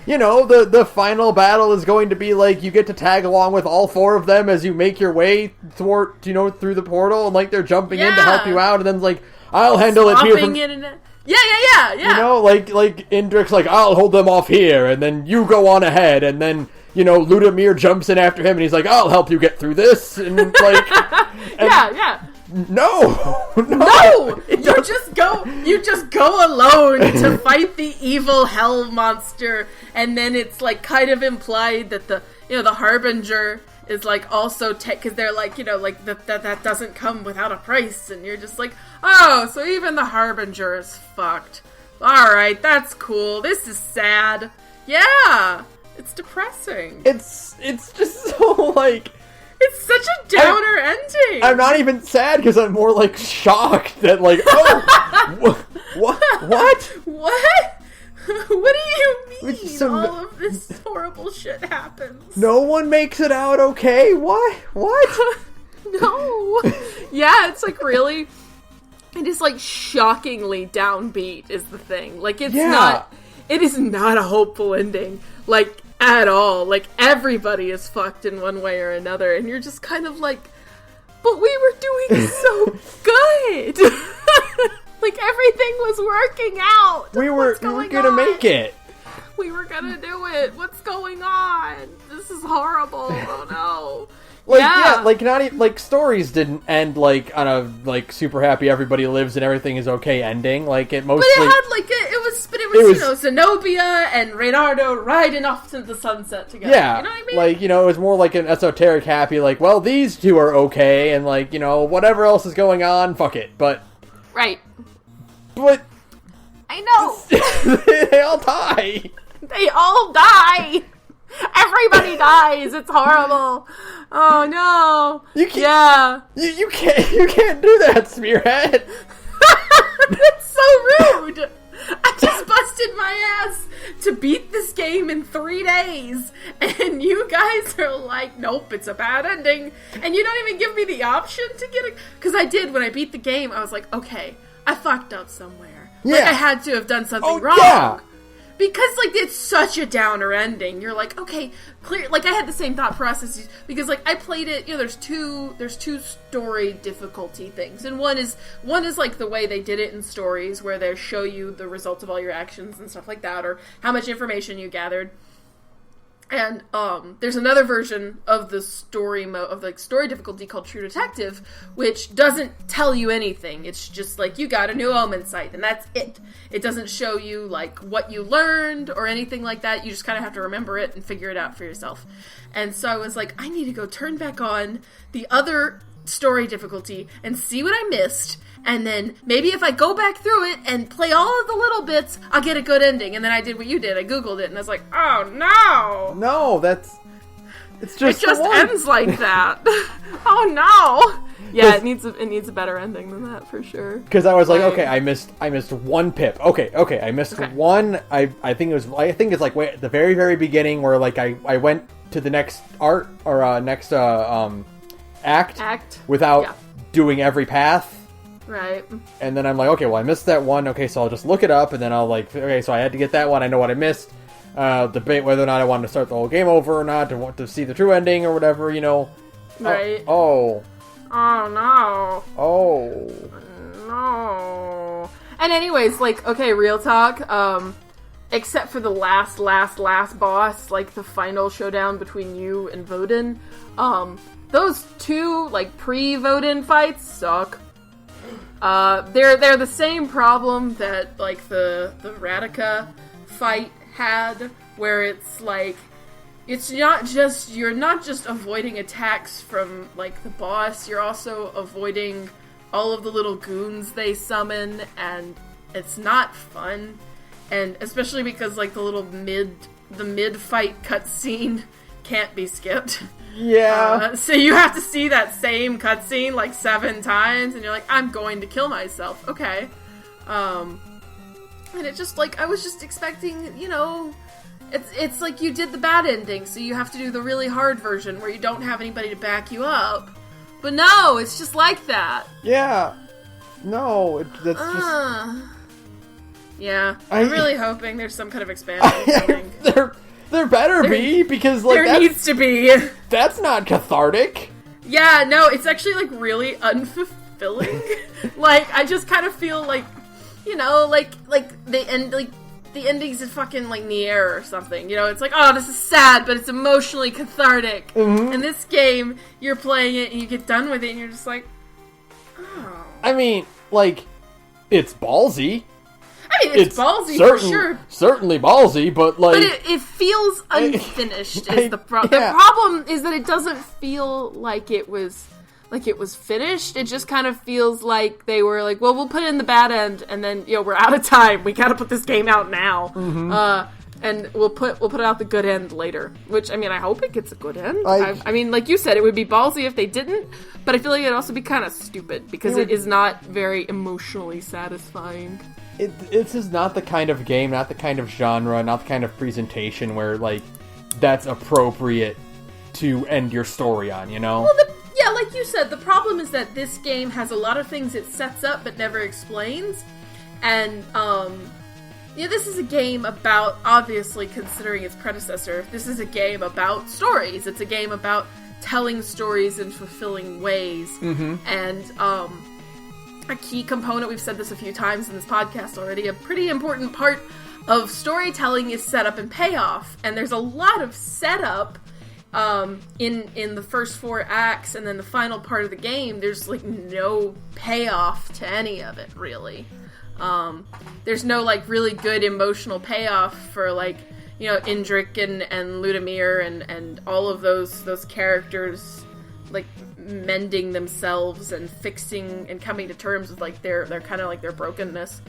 You know, the final battle is going to be, like, you get to tag along with all four of them as you make your way through the portal, and, like, they're jumping in to help you out, and then, like, I'll handle it here from... Yeah. You know, like, Indrik's like, I'll hold them off here, and then you go on ahead, and then, you know, Ludimir jumps in after him, and he's like, I'll help you get through this, and, like... Yeah. No! You just go alone to fight the evil hell monster, and then it's like kind of implied that the Harbinger is like also because they're like, you know, like that doesn't come without a price, and you're just like, oh, so even the Harbinger is fucked. Alright, that's cool. This is sad. Yeah. It's depressing. It's just so like it's such a downer ending. I'm not even sad because I'm more like shocked that like, oh, what? What do you mean? So all of this horrible shit happens. No one makes it out okay. What? No. Yeah, it's like really. It is like shockingly downbeat is the thing. Like it's not. It is not a hopeful ending. Like. At all. Like, everybody is fucked in one way or another, and you're just kind of like, but we were doing so good! Like, everything was working out! We were gonna make it! We were gonna do it! What's going on? This is horrible! Oh no! Like, not even, like, stories didn't end, like, on a, like, super happy everybody lives and everything is okay ending. Like, it mostly... But it had, like, it was, you know, Zenobia and Reynardo riding off to the sunset together. Yeah. You know what I mean? Like, you know, it was more like an esoteric happy, like, well, these two are okay, and, like, you know, whatever else is going on, fuck it. But... Right. But... I know! They all die! They all die! Everybody dies. It's horrible. Oh no. You can't do that, Spearhead. That's so rude. I just busted my ass to beat this game in 3 days, and you guys are like, nope, it's a bad ending, and you don't even give me the option to get it. Because I did when I beat the game. I was like, okay, I fucked up somewhere. Yeah. Like I had to have done something wrong. Yeah. Because, like, it's such a downer ending. You're like, okay, clear. Like, I had the same thought process because, like, I played it. You know, there's two story difficulty things, and one is like the way they did it in stories, where they show you the results of all your actions and stuff like that, or how much information you gathered. And there's another version of the story story difficulty called True Detective, which doesn't tell you anything. It's just like you got a new Omensight, and that's it. It doesn't show you like what you learned or anything like that. You just kind of have to remember it and figure it out for yourself. And so I was like, I need to go turn back on the other story difficulty and see what I missed. And then maybe if I go back through it and play all of the little bits, I'll get a good ending. And then I did what you did. I Googled it and I was like, oh no! No, it just ends like that. Oh no! Yeah, it needs a better ending than that for sure. Because I was like, okay, I missed one pip. Okay, I missed one. I think it's like at the very, very beginning where like I went to the next art or next act without doing every path. Right. And then I'm like, okay, well, I missed that one. Okay, so I'll just look it up, and then I'll like, okay, so I had to get that one. I know what I missed. Debate whether or not I wanted to start the whole game over or not, to want to see the true ending or whatever, you know. Right. Oh no. Oh. No. And anyways, like, okay, real talk, except for the last boss, like the final showdown between you and Vodin, those two, like, pre-Vodin fights suck. They're the same problem that, like, the Radica fight had, where it's, like, you're not just avoiding attacks from, like, the boss, you're also avoiding all of the little goons they summon, and it's not fun. and especially because like the mid fight cutscene can't be skipped. Yeah. So you have to see that same cutscene like 7 times, and you're like, I'm going to kill myself. Okay. And it just like, I was just expecting, you know, it's like you did the bad ending, so you have to do the really hard version where you don't have anybody to back you up. But no, it's just like that. Yeah. No, that's just... Yeah. I'm really hoping there's some kind of expansion coming. There better be, because, like, there needs to be. That's not cathartic. Yeah, no, it's actually, like, really unfulfilling. Like, I just kind of feel like, you know, like, the ending's in fucking, like, Nier or something. You know, it's like, oh, this is sad, but it's emotionally cathartic. Mm-hmm. In this game, you're playing it, and you get done with it, and you're just like, oh. I mean, like, it's ballsy. I mean, it's ballsy for sure. Certainly ballsy, but like... But it feels unfinished is the problem. The problem is that it doesn't feel like it was finished. It just kind of feels like they were like, well, we'll put in the bad end, and then, you know, we're out of time. We gotta put this game out now. Mm-hmm. And we'll put out the good end later. Which, I mean, I hope it gets a good end. I mean, like you said, it would be ballsy if they didn't, but I feel like it'd also be kind of stupid, because it is not very emotionally satisfying. This is not the kind of game, not the kind of genre, not the kind of presentation where, like, that's appropriate to end your story on, you know? Well, yeah, like you said, the problem is that this game has a lot of things it sets up but never explains. And, yeah, this is a game about, obviously, considering its predecessor, this is a game about stories. It's a game about telling stories in fulfilling ways. Mm-hmm. And, a key component, we've said this a few times in this podcast already, a pretty important part of storytelling is setup and payoff. And there's a lot of setup in the first 4 acts, and then the final part of the game, there's like no payoff to any of it, really. There's no like really good emotional payoff for like, you know, Indrik and Ludimir and all of those characters like mending themselves and fixing and coming to terms with like their kind of like their brokenness.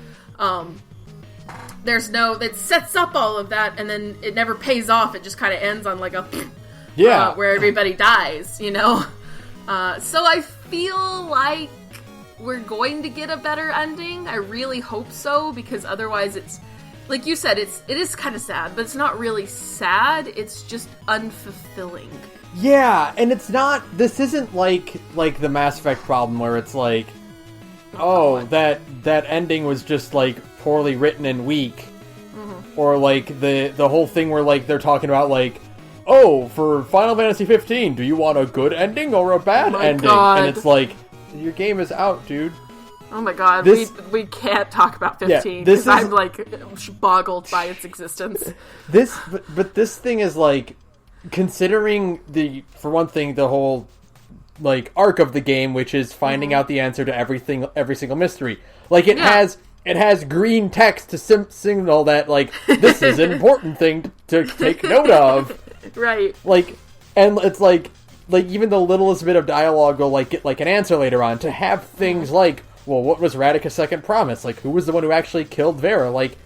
There's no, it sets up all of that, and then it never pays off. It just kind of ends on like a where everybody dies, you know. So I feel like we're going to get a better ending. I really hope so, because otherwise it's, like you said, it is kind of sad, but it's not really sad. It's just unfulfilling. Yeah, and it's not, this isn't like the Mass Effect problem where it's like, that ending was just like poorly written and weak. Mm-hmm. Or like the whole thing where like they're talking about like, oh, for Final Fantasy 15, do you want a good ending or a bad ending? God. And it's like, your game is out, dude. Oh my god, we can't talk about 15, because I'm like boggled by its existence. But this thing is like, considering for one thing, the whole like arc of the game, which is finding out the answer to every single mystery. Like it has green text to signal that like this is an important thing to take note of. Right. Like, and it's like even the littlest bit of dialogue will like get like an answer later on, to have things like, well, what was Radika's second promise? Like, who was the one who actually killed Vera? Like,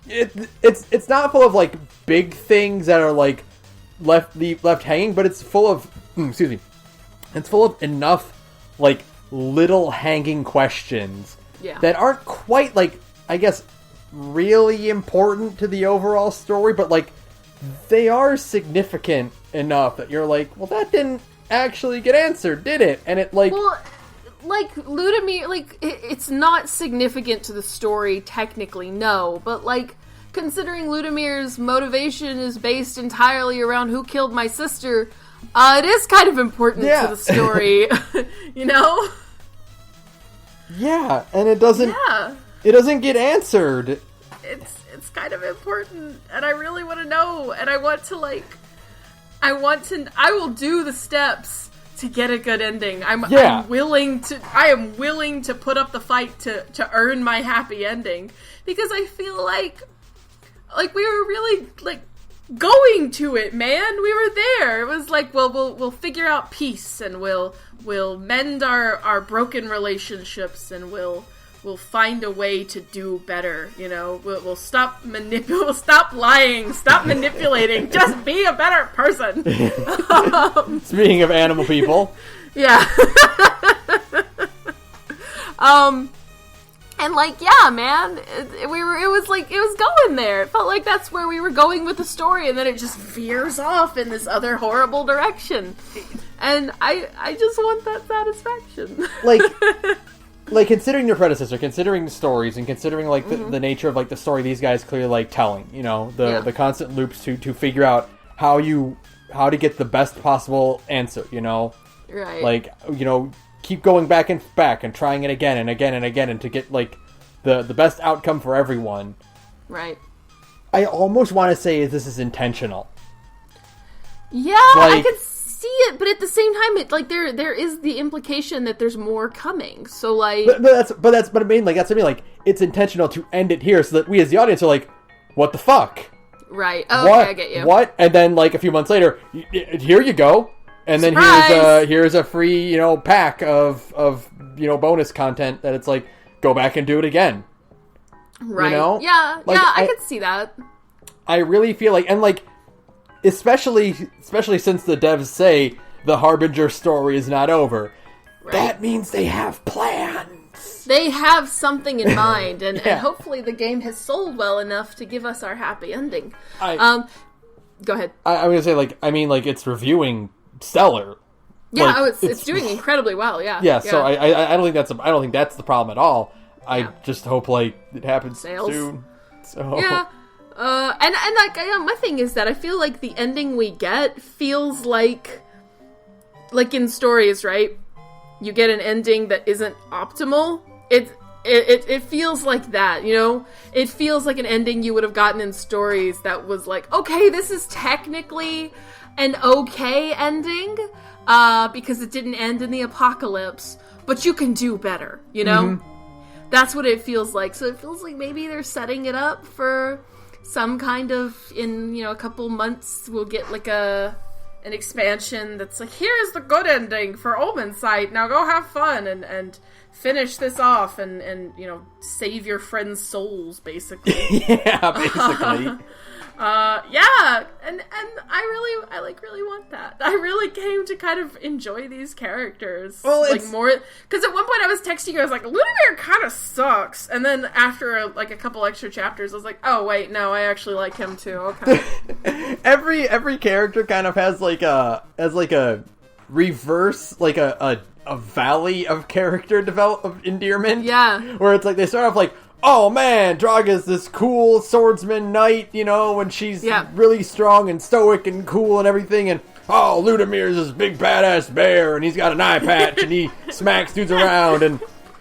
it's not full of like big things that are like left hanging, but it's full of it's full of enough like little hanging questions that aren't quite like, I guess, really important to the overall story, but like they are significant enough that you're like, well, that didn't actually get answered, did it? And it like, well, like Ludimir, like it's not significant to the story technically, no, but like, considering Ludimir's motivation is based entirely around who killed my sister, it is kind of important to the story, you know? Yeah, and it doesn't get answered. It's kind of important, and I really want to know, and I will do the steps to get a good ending. I am willing to put up the fight to earn my happy ending, because I feel like we were really like going to it, man. We were there. It was like, well, we'll figure out peace, and we'll mend our broken relationships, and we'll we'll find a way to do better. You know, we'll stop stop lying, stop manipulating, just be a better person. Speaking of animal people, yeah. And like, yeah, man, it was going there. It felt like that's where we were going with the story, and then it just veers off in this other horrible direction. And I just want that satisfaction. Like considering your predecessor, considering the stories, and considering like the nature of like the story these guys clearly like telling, you know, the constant loops to figure out how to get the best possible answer, you know, right? Like, you know, keep going back and trying it again and again and again, and to get like the best outcome for everyone. Right. I almost want to say this is intentional. Yeah, I could see it, but at the same time, it like there is the implication that there's more coming. So like, but I mean, like that's what I mean. Like, it's intentional to end it here, so that we as the audience are like, what the fuck? Right. Oh, okay, I get you. What? And then like a few months later, here you go. And then here's a free, you know, pack of you know, bonus content that it's like, go back and do it again. Right. You know? Yeah. Like, yeah, I could see that. I really feel like, and like, especially since the devs say the Harbinger story is not over, that means they have plans. They have something in mind, and hopefully the game has sold well enough to give us our happy ending. Go ahead. I'm gonna say, like, I mean, like, it's reviewing stellar. Yeah, like, it's doing incredibly well. Yeah. Yeah. So I don't think that's the problem at all. I just hope like it happens soon. So yeah. And like, my thing is that I feel like the ending we get feels like in stories, right? You get an ending that isn't optimal. It feels like that, you know? It feels like an ending you would have gotten in stories that was like, okay, this is technically an okay ending, because it didn't end in the apocalypse, but you can do better, you know? Mm-hmm. That's what it feels like. So it feels like maybe they're setting it up for some kind of, in, you know, a couple months, we'll get like an expansion that's like, here's the good ending for Omensight, now go have fun and finish this off and you know, save your friends' souls, basically. Yeah, basically. Yeah, and I really want that. I really came to kind of enjoy these characters. Well, like more, because at one point I was texting you, I was like, Ludimir kind of sucks, and then after a couple extra chapters, I was like, oh wait, no, I actually like him too. Okay. every character kind of has like a reverse, like a valley of character of endearment. Yeah, where it's like they start off like, oh man, Draga's this cool swordsman knight, you know, and she's really strong and stoic and cool and everything, and oh, Ludimir's this big badass bear, and he's got an eye patch, and he smacks dudes around, and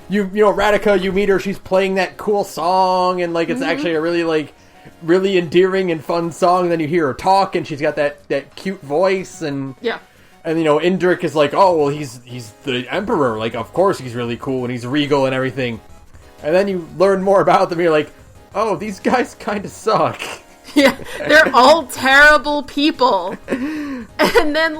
you know, Radika, you meet her, she's playing that cool song, and like, it's actually a really endearing and fun song, and then you hear her talk, and she's got that cute voice, and and you know, Indrik is like, oh, well, he's the emperor, like, of course he's really cool, and he's regal and everything. And then you learn more about them, and you're like, oh, these guys kind of suck. Yeah, they're all terrible people. And then,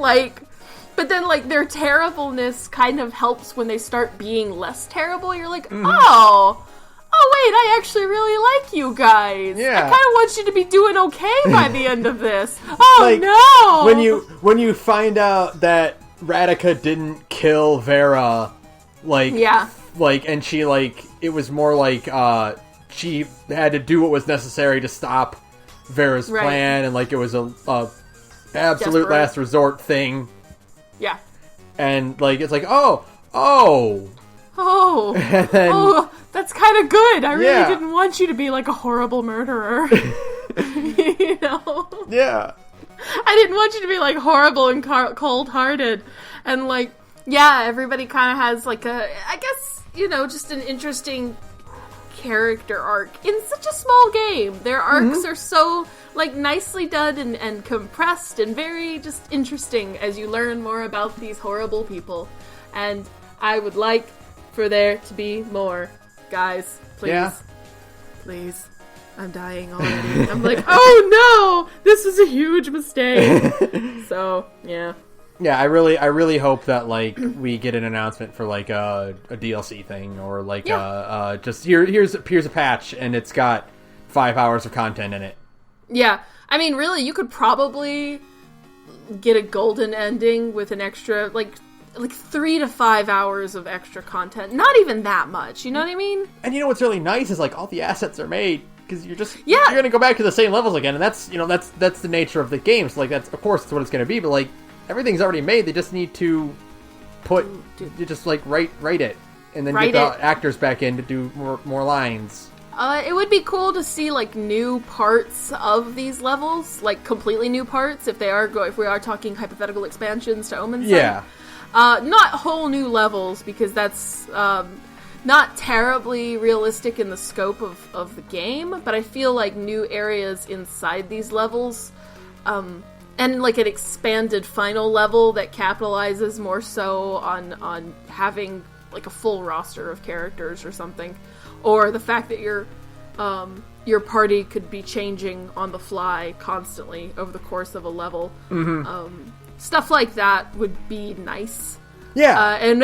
but then, their terribleness kind of helps when they start being less terrible. You're like, oh, wait, I actually really like you guys. Yeah. I kind of want you to be doing okay by the end of this. Oh, no! When you find out that Radika didn't kill Vera, and she, it was more like, she had to do what was necessary to stop Vera's plan, and, it was a absolute last resort thing. Yeah. And, it's like, and then, that's kind of good. I really didn't want you to be, a horrible murderer. You know? Yeah. I didn't want you to be, horrible and cold-hearted. And, everybody kind of has, I guess, you know, just an interesting character arc in such a small game. Their arcs are so, nicely done and compressed and very just interesting as you learn more about these horrible people. And I would like for there to be more. Guys, please. Yeah. Please. I'm dying already. I'm like, oh no! This is a huge mistake. So, yeah. Yeah, I really hope that like we get an announcement for like a DLC thing or like just here's a patch and it's got 5 hours of content in it. Yeah, I mean, really, you could probably get a golden ending with an extra like 3 to 5 hours of extra content. Not even that much, you know what I mean? And you know what's really nice is like all the assets are made because you're gonna go back to the same levels again, and that's the nature of the game. So like that's of course that's what it's gonna be, but like. Everything's already made. They just need to just like write it, and then get the actors back in to do more lines. It would be cool to see like new parts of these levels, like completely new parts. If we are talking hypothetical expansions to Omensight. Yeah. Not whole new levels because that's not terribly realistic in the scope of the game. But I feel like new areas inside these levels. And like an expanded final level that capitalizes more so on having like a full roster of characters or something, or the fact that your party could be changing on the fly constantly over the course of a level. Mm-hmm. Stuff like that would be nice. Yeah, and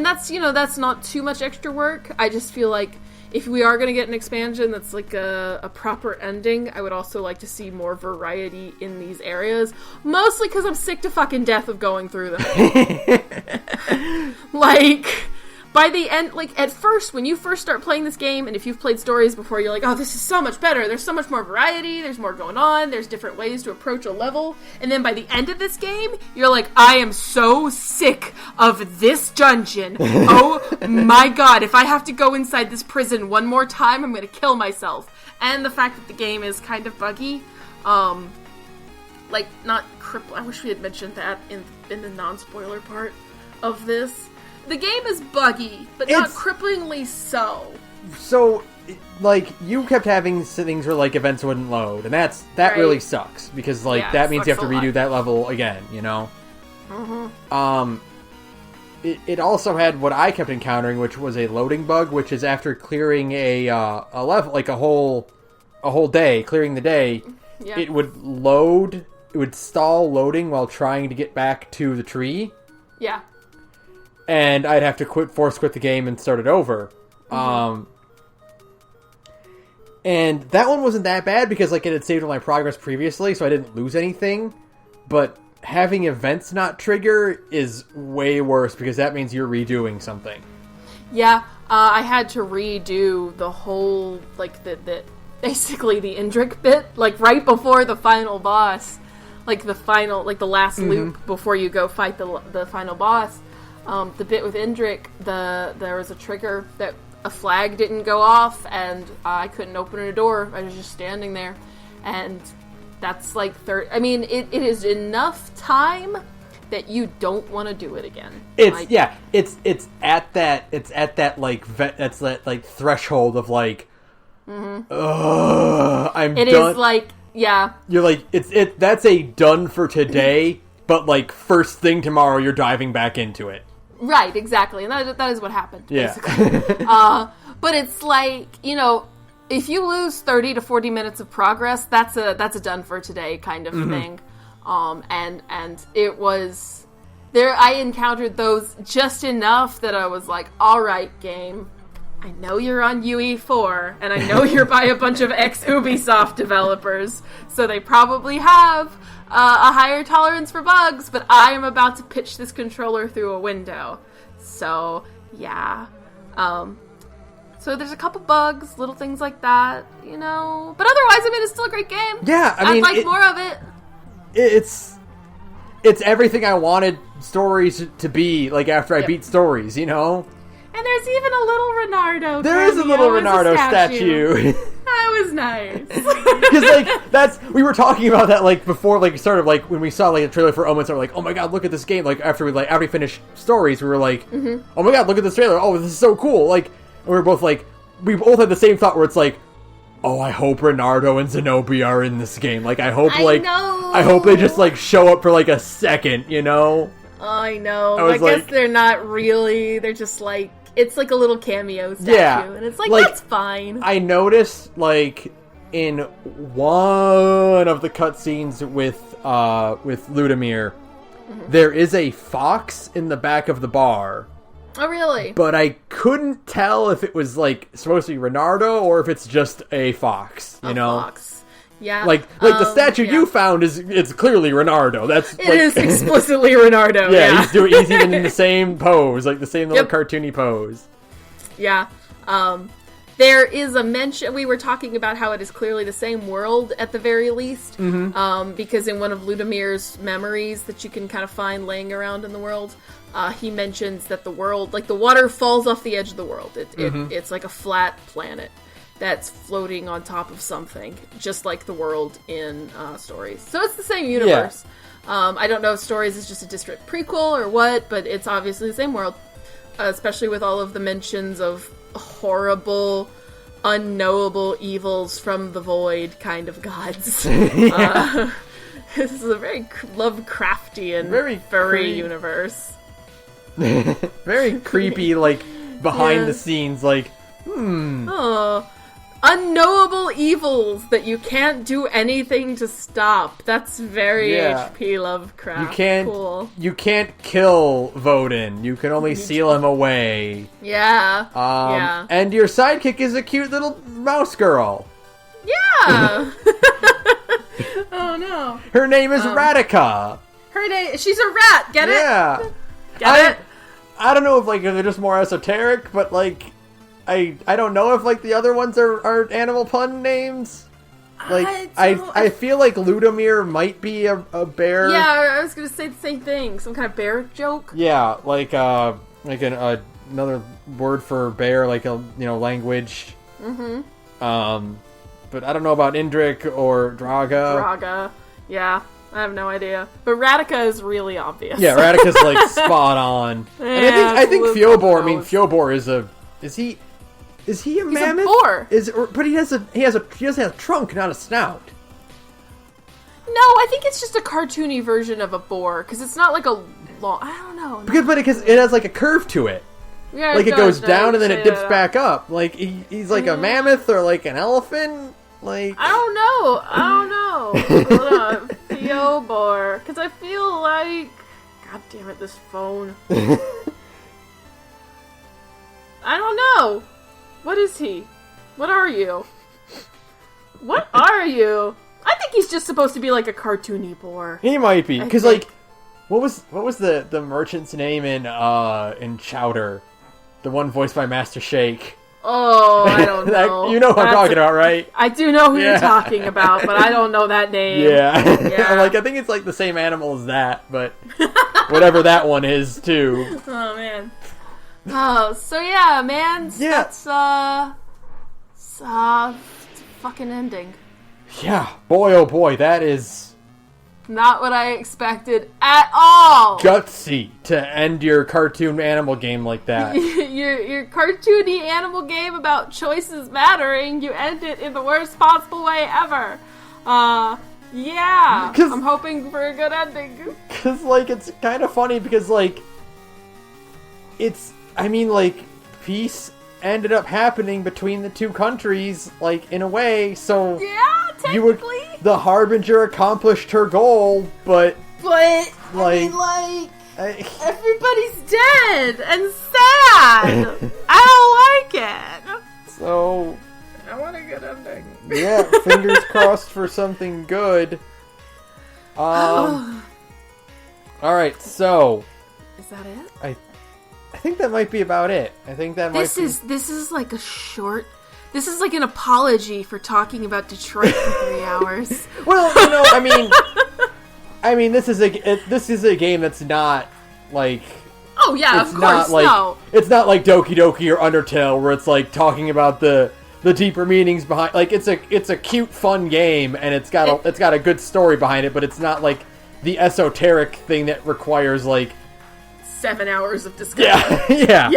that's not too much extra work. I just feel like if we are going to get an expansion that's like a proper ending, I would also like to see more variety in these areas. Mostly because I'm sick to fucking death of going through them. Like, by the end, like, at first, when you first start playing this game, and if you've played stories before, you're like, oh, this is so much better. There's so much more variety. There's more going on. There's different ways to approach a level. And then by the end of this game, you're like, I am so sick of this dungeon. Oh my god, if I have to go inside this prison one more time, I'm going to kill myself. And the fact that the game is kind of buggy. Like, not crippling. I wish we had mentioned that in the non-spoiler part of this. The game is buggy, but not cripplingly so. So, like, you kept having things where, like, events wouldn't load, and that right. Really sucks, because, like, that means you have to redo that level again, you know? Mm-hmm. It also had what I kept encountering, which was a loading bug, which is after clearing a level, like, a whole day, clearing the day, it would stall loading while trying to get back to the tree. Yeah. And I'd have to force quit the game and start it over. Mm-hmm. And that one wasn't that bad because like it had saved all my progress previously, so I didn't lose anything. But having events not trigger is way worse because that means you're redoing something. Yeah, I had to redo the whole, like, basically the Indrik bit, like, right before the final boss. Like, the last loop before you go fight the final boss. The bit with Indrik, there was a trigger that a flag didn't go off, and I couldn't open a door. I was just standing there, and that's like I mean, it is enough time that you don't want to do it again. It's at that like threshold of like, I'm done. It is like, yeah. You're like that's a done for today, but like first thing tomorrow, you're diving back into it. Right, exactly, and that is what happened, basically. Yeah. But it's like, you know, if you lose 30 to 40 minutes of progress, that's a done for today kind of thing. And it was there. I encountered those just enough that I was like, all right, game. I know you're on UE4, and I know you're by a bunch of ex-Ubisoft developers, so they probably have a higher tolerance for bugs, but I am about to pitch this controller through a window. So, yeah. So there's a couple bugs, little things like that, you know. But otherwise, I mean, it's still a great game. Yeah, I'd like more of it. It's everything I wanted stories to be, like, after I beat stories, you know? And there's even a little Renardo. There is a little Renardo statue. That was nice. Because, like, we were talking about that, like, before, like, started, like, when we saw, like, a trailer for Omensight, we're like, oh my god, look at this game. Like, after we finished stories, we were like, oh my god, look at this trailer. Oh, this is so cool. Like, and we were both like, we both had the same thought where it's like, oh, I hope Renardo and Zenobia are in this game. Like, I hope they just, like, show up for, like, a second, you know? I know. I guess they're not really. They're just, like, it's like a little cameo statue, and it's like, that's fine. I noticed, like, in one of the cutscenes with Ludimir, there is a fox in the back of the bar. Oh, really? But I couldn't tell if it was, like, supposed to be Renardo or if it's just a fox, you know? Fox. Yeah. Like the statue you found it's clearly Renardo. It is explicitly Renardo. Yeah, he's even in the same pose, like the same little cartoony pose. Yeah. There is a mention, we were talking about how it is clearly the same world at the very least, because in one of Ludomir's memories that you can kind of find laying around in the world, he mentions that the world, like the water falls off the edge of the world. It's like a flat planet that's floating on top of something, just like the world in Stories. So it's the same universe. Yeah. I don't know if Stories is just a disparate prequel or what, but it's obviously the same world, especially with all of the mentions of horrible, unknowable evils from the void kind of gods. This is a very Lovecraftian, very furry universe. Very creepy, like, behind the scenes, like, Oh, unknowable evils that you can't do anything to stop. That's very H.P. Lovecraft. You can't kill Vodin. You can only seal him away. Yeah. And your sidekick is a cute little mouse girl. Yeah. Oh no. Her name is Radica. She's a rat. Get it? Yeah. Get it? I don't know if they're just more esoteric, but like. I don't know if, like, the other ones are animal pun names. Like, I feel like Ludomir might be a bear. Yeah, I was gonna say the same thing. Some kind of bear joke. Yeah, like another word for bear, like a, language. Mm-hmm. But I don't know about Indrik or Draga. Yeah. I have no idea. But Radica is really obvious. Yeah, Radica's, like, spot on. Yeah, and I think Fjobor, is he a mammoth? He's a boar. But he doesn't have a trunk, not a snout. No, I think it's just a cartoony version of a boar, because it's not like a long... I don't know. Because it has, like, a curve to it. Yeah, like, it goes down and then it dips back up. Like, he's like a mammoth or, like, an elephant. Like... I don't know. Hold on. Fjobor. Because I feel like... God damn it, this phone. I don't know. What is he? What are you? What are you? I think he's just supposed to be like a cartoony boar. He might be, because like, what was the merchant's name in Chowder, the one voiced by Master Shake? Oh, I don't know. You know who I'm talking about, right? I do know who you're talking about, but I don't know that name. Yeah. Like, I think it's like the same animal as that, but whatever that one is too. Oh man. Oh, so yeah, man. Yeah. That's it's a fucking ending. Yeah, boy, oh boy, that is not what I expected at all. Gutsy to end your cartoon animal game like that. your cartoony animal game about choices mattering. You end it in the worst possible way ever. Yeah. I'm hoping for a good ending. Because, like, it's kind of funny because, like, peace ended up happening between the two countries, like, in a way, so... Yeah, technically. The Harbinger accomplished her goal, but... everybody's dead and sad! I don't like it! So... I want a good ending. Yeah, fingers crossed for something good. Alright, so... Is that it? I think that might be about it. This is like a short... This is like an apology for talking about Detroit for 3 hours. Well, I mean, this is a game that's not, like... Oh, yeah, of course, no. It's not like Doki Doki or Undertale, where it's, like, talking about the deeper meanings behind... Like, it's a cute, fun game, and it's got a good story behind it, but it's not, like, the esoteric thing that requires, like... 7 hours of discussion. Yeah.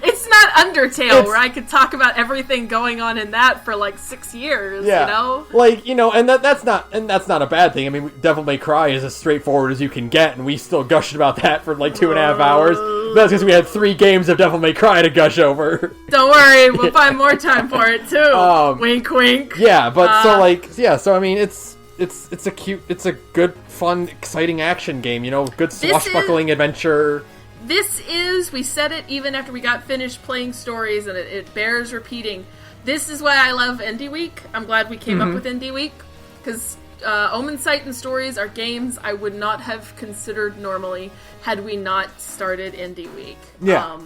It's not Undertale, where I could talk about everything going on in that for like 6 years, you know? Like, and that's not a bad thing. I mean, Devil May Cry is as straightforward as you can get, and we still gushed about that for like 2.5 hours. That's because we had 3 games of Devil May Cry to gush over. Don't worry, we'll find more time for it too. Wink, wink. Yeah, but so I mean, it's it's a good, fun, exciting action game. Good swashbuckling adventure. We said it even after we got finished playing stories, and it bears repeating. This is why I love Indie Week. I'm glad we came up with Indie Week, because Omensight and Stories are games I would not have considered normally had we not started Indie Week. Yeah.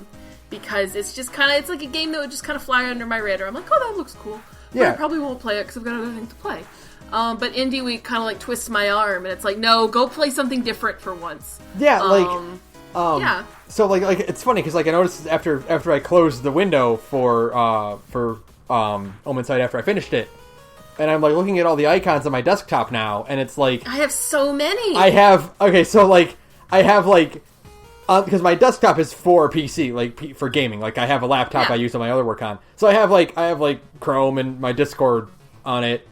Because it's just it's like a game that would just kind of fly under my radar. I'm like, oh, that looks cool. But I probably won't play it because I've got other things to play. But Indie Week kind of like twists my arm, and it's like, no, go play something different for once. Yeah, yeah. So like it's funny because I noticed after I closed the window for Omensight after I finished it, and I'm like looking at all the icons on my desktop now, and it's like I have so many. Because my desktop is for PC, for gaming. Like I have a laptop I use on my other work on, so I have Chrome and my Discord on it,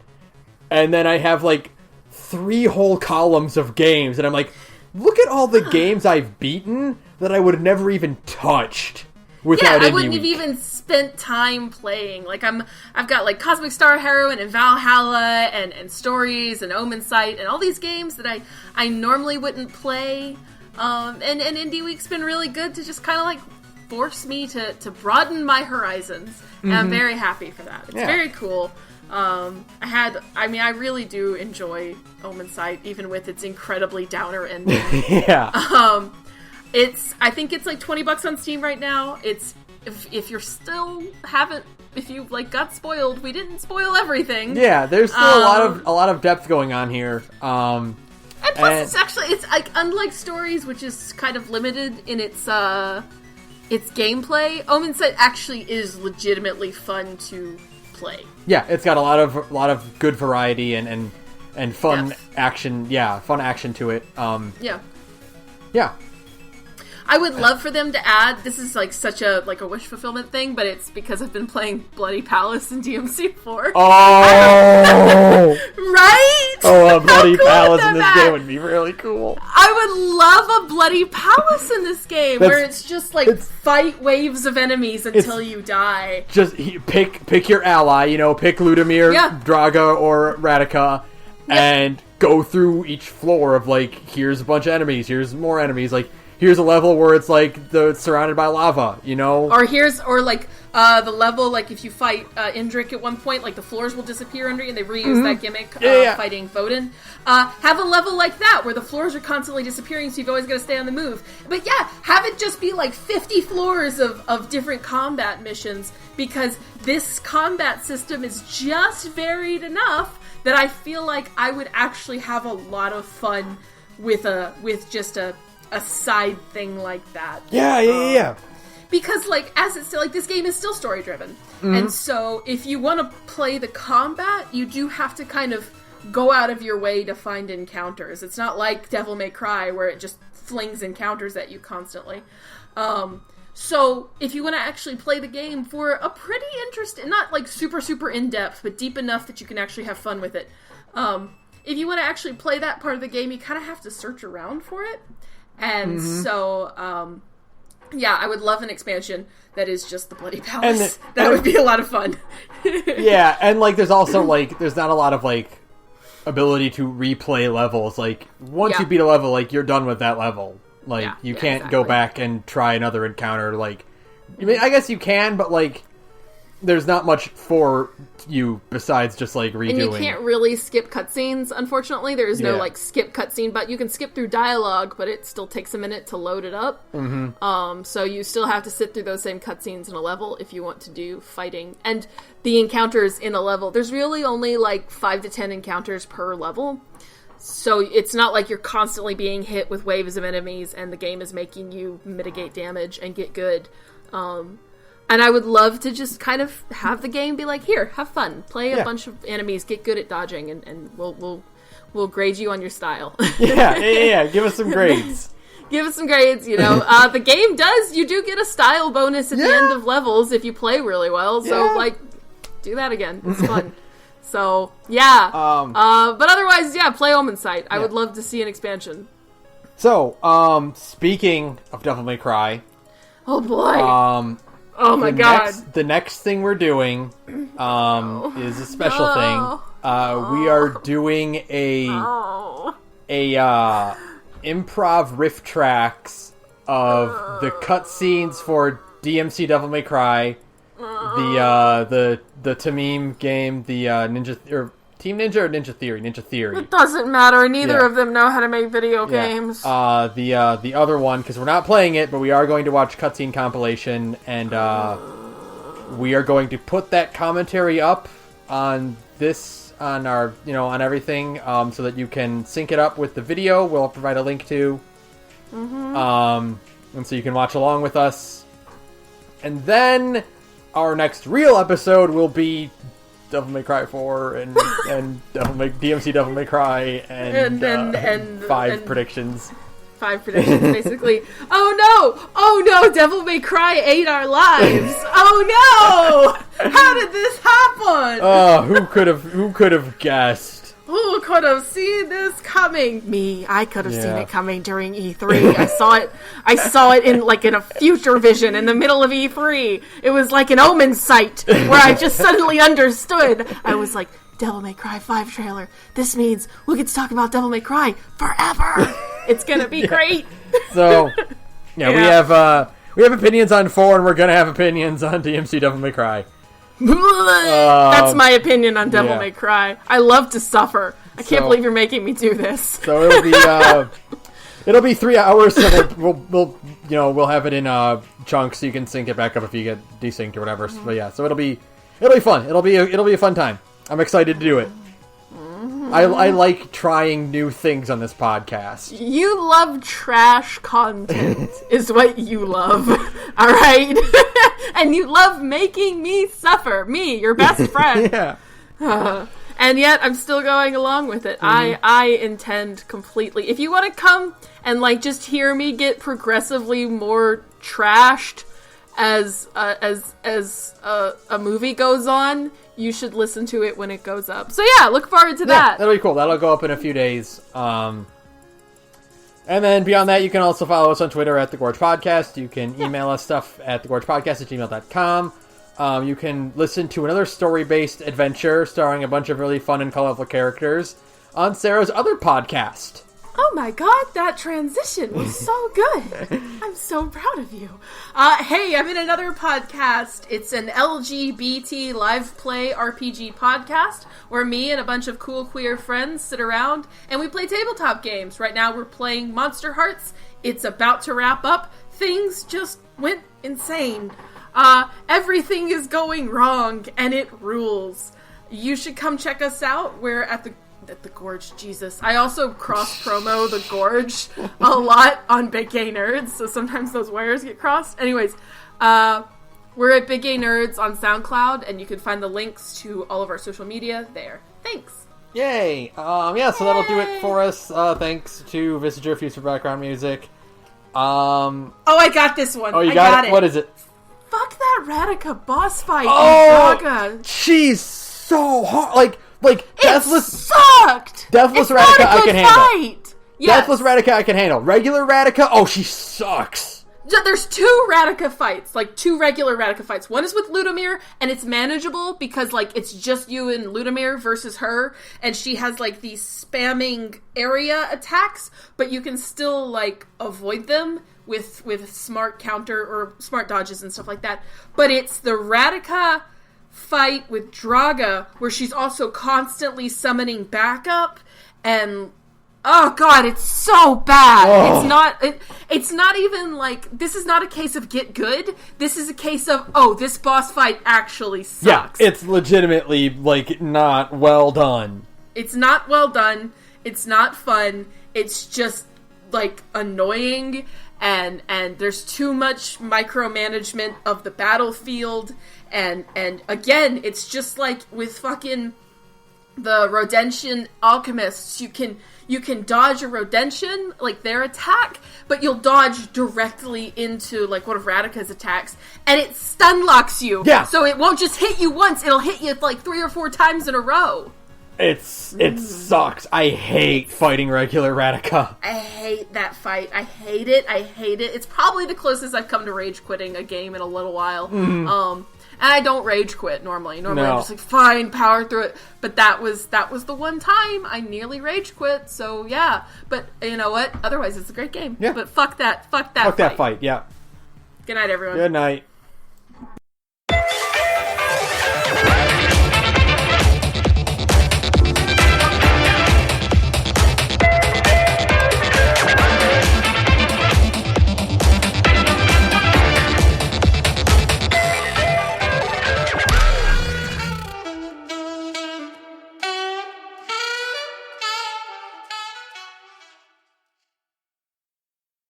and then I have 3 whole columns of games, and I'm like, look at all the games I've beaten that I would have never even touched without Indie Week. I wouldn't have even spent time playing. I've got Cosmic Star Heroine and Valhalla and Stories and Omensight and all these games that I normally wouldn't play. And Indie Week's been really good to just kind of force me to broaden my horizons. And I'm very happy for that. It's very cool. I really do enjoy Omensight, even with its incredibly downer ending. Yeah. I think it's $20 on Steam right now. It's if you're still if you got spoiled, we didn't spoil everything. Yeah, there's still a lot of depth going on here. And plus, it's unlike Stories, which is kind of limited in its gameplay. Omensight actually is legitimately fun to play. Yeah, it's got a lot of good variety and fun action. Yeah, fun action to it. Yeah. I would love for them to add, this is such a wish fulfillment thing, but it's because I've been playing Bloody Palace in DMC4. Oh! Right? Oh, a Bloody Palace in this game would be really cool. I would love a Bloody Palace in this game, where it's just fight waves of enemies until you die. Just pick your ally, pick Ludimir, Draga, or Radika, and go through each floor of here's a bunch of enemies, here's more enemies, here's a level where it's it's surrounded by lava, Or the level, if you fight Indrik at one point, the floors will disappear under you, and they reuse that gimmick fighting Voden. Have a level like that, where the floors are constantly disappearing, so you've always got to stay on the move. But have it just be 50 floors of different combat missions, because this combat system is just varied enough that I feel like I would actually have a lot of fun with just a side thing like that. Yeah. Because, as it's still, this game is still story-driven. And so, if you want to play the combat, you do have to kind of go out of your way to find encounters. It's not like Devil May Cry, where it just flings encounters at you constantly. So, if you want to actually play the game for a pretty interesting, not super, super in-depth, but deep enough that you can actually have fun with it. If you want to actually play that part of the game, you kind of have to search around for it. And so, I would love an expansion that is just the Bloody Palace. That would be a lot of fun. Yeah, and there's also there's not a lot of ability to replay levels. Once you beat a level, you're done with that level. You can't go back and try another encounter. I mean, I guess you can, but there's not much for you besides just redoing. And you can't really skip cutscenes, unfortunately. There is no skip cutscene, but you can skip through dialogue, but it still takes a minute to load it up. So you still have to sit through those same cutscenes in a level if you want to do fighting. And the encounters in a level, there's really only 5 to 10 encounters per level. So it's not like you're constantly being hit with waves of enemies and the game is making you mitigate damage and get good. And I would love to just kind of have the game be here, have fun, play a bunch of enemies, get good at dodging, and we'll grade you on your style. Yeah. Give us some grades. Give us some grades, The game you do get a style bonus at the end of levels if you play really well. So, do that again. It's fun. So, yeah. But otherwise, play Omensight. I would love to see an expansion. So, speaking of Devil May Cry. Oh, boy. Oh my god. The next thing we're doing is a special thing. We are doing a improv riff tracks of the cutscenes for DMC Devil May Cry, the Tamim game, the Team Ninja or Ninja Theory? Ninja Theory. It doesn't matter. Neither of them know how to make video games. The other one, because we're not playing it, but we are going to watch cutscene compilation, and we are going to put that commentary up on our, on everything, so that you can sync it up with the video. We'll provide a link to, and so you can watch along with us. And then our next real episode will be Devil May Cry 4 and DMC Devil May Cry and 5 predictions. 5 predictions, basically. Oh no! Devil May Cry ate our lives. Oh no! How did this happen? Oh, who could have guessed? Who could have seen this coming? Me. I could have seen it coming during E3. I saw it in a future vision in the middle of E3. It was like an Omensight where I just suddenly understood. I was like, Devil May Cry 5 trailer. This means we get to talk about Devil May Cry forever. It's gonna be great. So, we have opinions on 4, and we're gonna have opinions on DMC Devil May Cry. That's my opinion on Devil May Cry. I love to suffer. I can't believe you're making me do this. So it'll be 3 hours. So we'll have it in chunks, so you can sync it back up if you get desynced or whatever. But so it'll be fun. It'll be a fun time. I'm excited to do it. I like trying new things on this podcast. You love trash content, is what you love. All right? And you love making me suffer. Me, your best friend. And yet, I'm still going along with it. I intend completely. If you want to come and just hear me get progressively more trashed as a movie goes on, you should listen to it when it goes up. So look forward to that. That'll be cool. That'll go up in a few days. And then beyond that, you can also follow us on Twitter at The Gorge Podcast. You can email us stuff at thegorgepodcast@gmail.com. You can listen to another story-based adventure starring a bunch of really fun and colorful characters on Sarah's other podcast. Oh my god, that transition was so good. I'm so proud of you. Hey, I'm in another podcast. It's an LGBT live play RPG podcast where me and a bunch of cool queer friends sit around and we play tabletop games. Right now we're playing Monster Hearts. It's about to wrap up. Things just went insane. Everything is going wrong and it rules. You should come check us out. We're at the Gorge, Jesus. I also cross-promo the Gorge a lot on Big Gay Nerds, so sometimes those wires get crossed. Anyways, we're at Big Gay Nerds on SoundCloud, and you can find the links to all of our social media there. Thanks! Yay! So that'll do it for us. Thanks to Visager Fuse for background music. I got this one. Oh, you got it? What is it? Fuck that Radica boss fight in Saga. She's so hard. Deathless sucked. Deathless Radica I can handle. Yes. Deathless Radica I can handle. Regular Radica, she sucks. There's 2 Radica fights, 2 regular Radica fights. One is with Ludamir, and it's manageable because it's just you and Ludamir versus her, and she has these spamming area attacks, but you can still avoid them with smart counter or smart dodges and stuff like that. But it's the Radica fight with Draga where she's also constantly summoning backup, and oh god, it's so bad. It's not even this is not a case of get good. This is a case of this boss fight actually sucks. It's legitimately not well done. It's not well done. It's not fun. It's just annoying, and there's too much micromanagement of the battlefield. And again, it's just with fucking the Rodentian alchemists. You can dodge a Rodentian, their attack, but you'll dodge directly into one of Radica's attacks, and it stun locks you. Yeah. So it won't just hit you once; it'll hit you 3 or 4 times in a row. It sucks. I hate fighting regular Radica. I hate that fight. I hate it. It's probably the closest I've come to rage quitting a game in a little while. And I don't rage quit normally. Normally No. I'm just like, fine, power through it. But that was the one time I nearly rage quit. So yeah. But you know what? Otherwise, it's a great game. Yeah. But fuck that. Fuck that Fuck fight. that fight, yeah. Good night, everyone. Good night.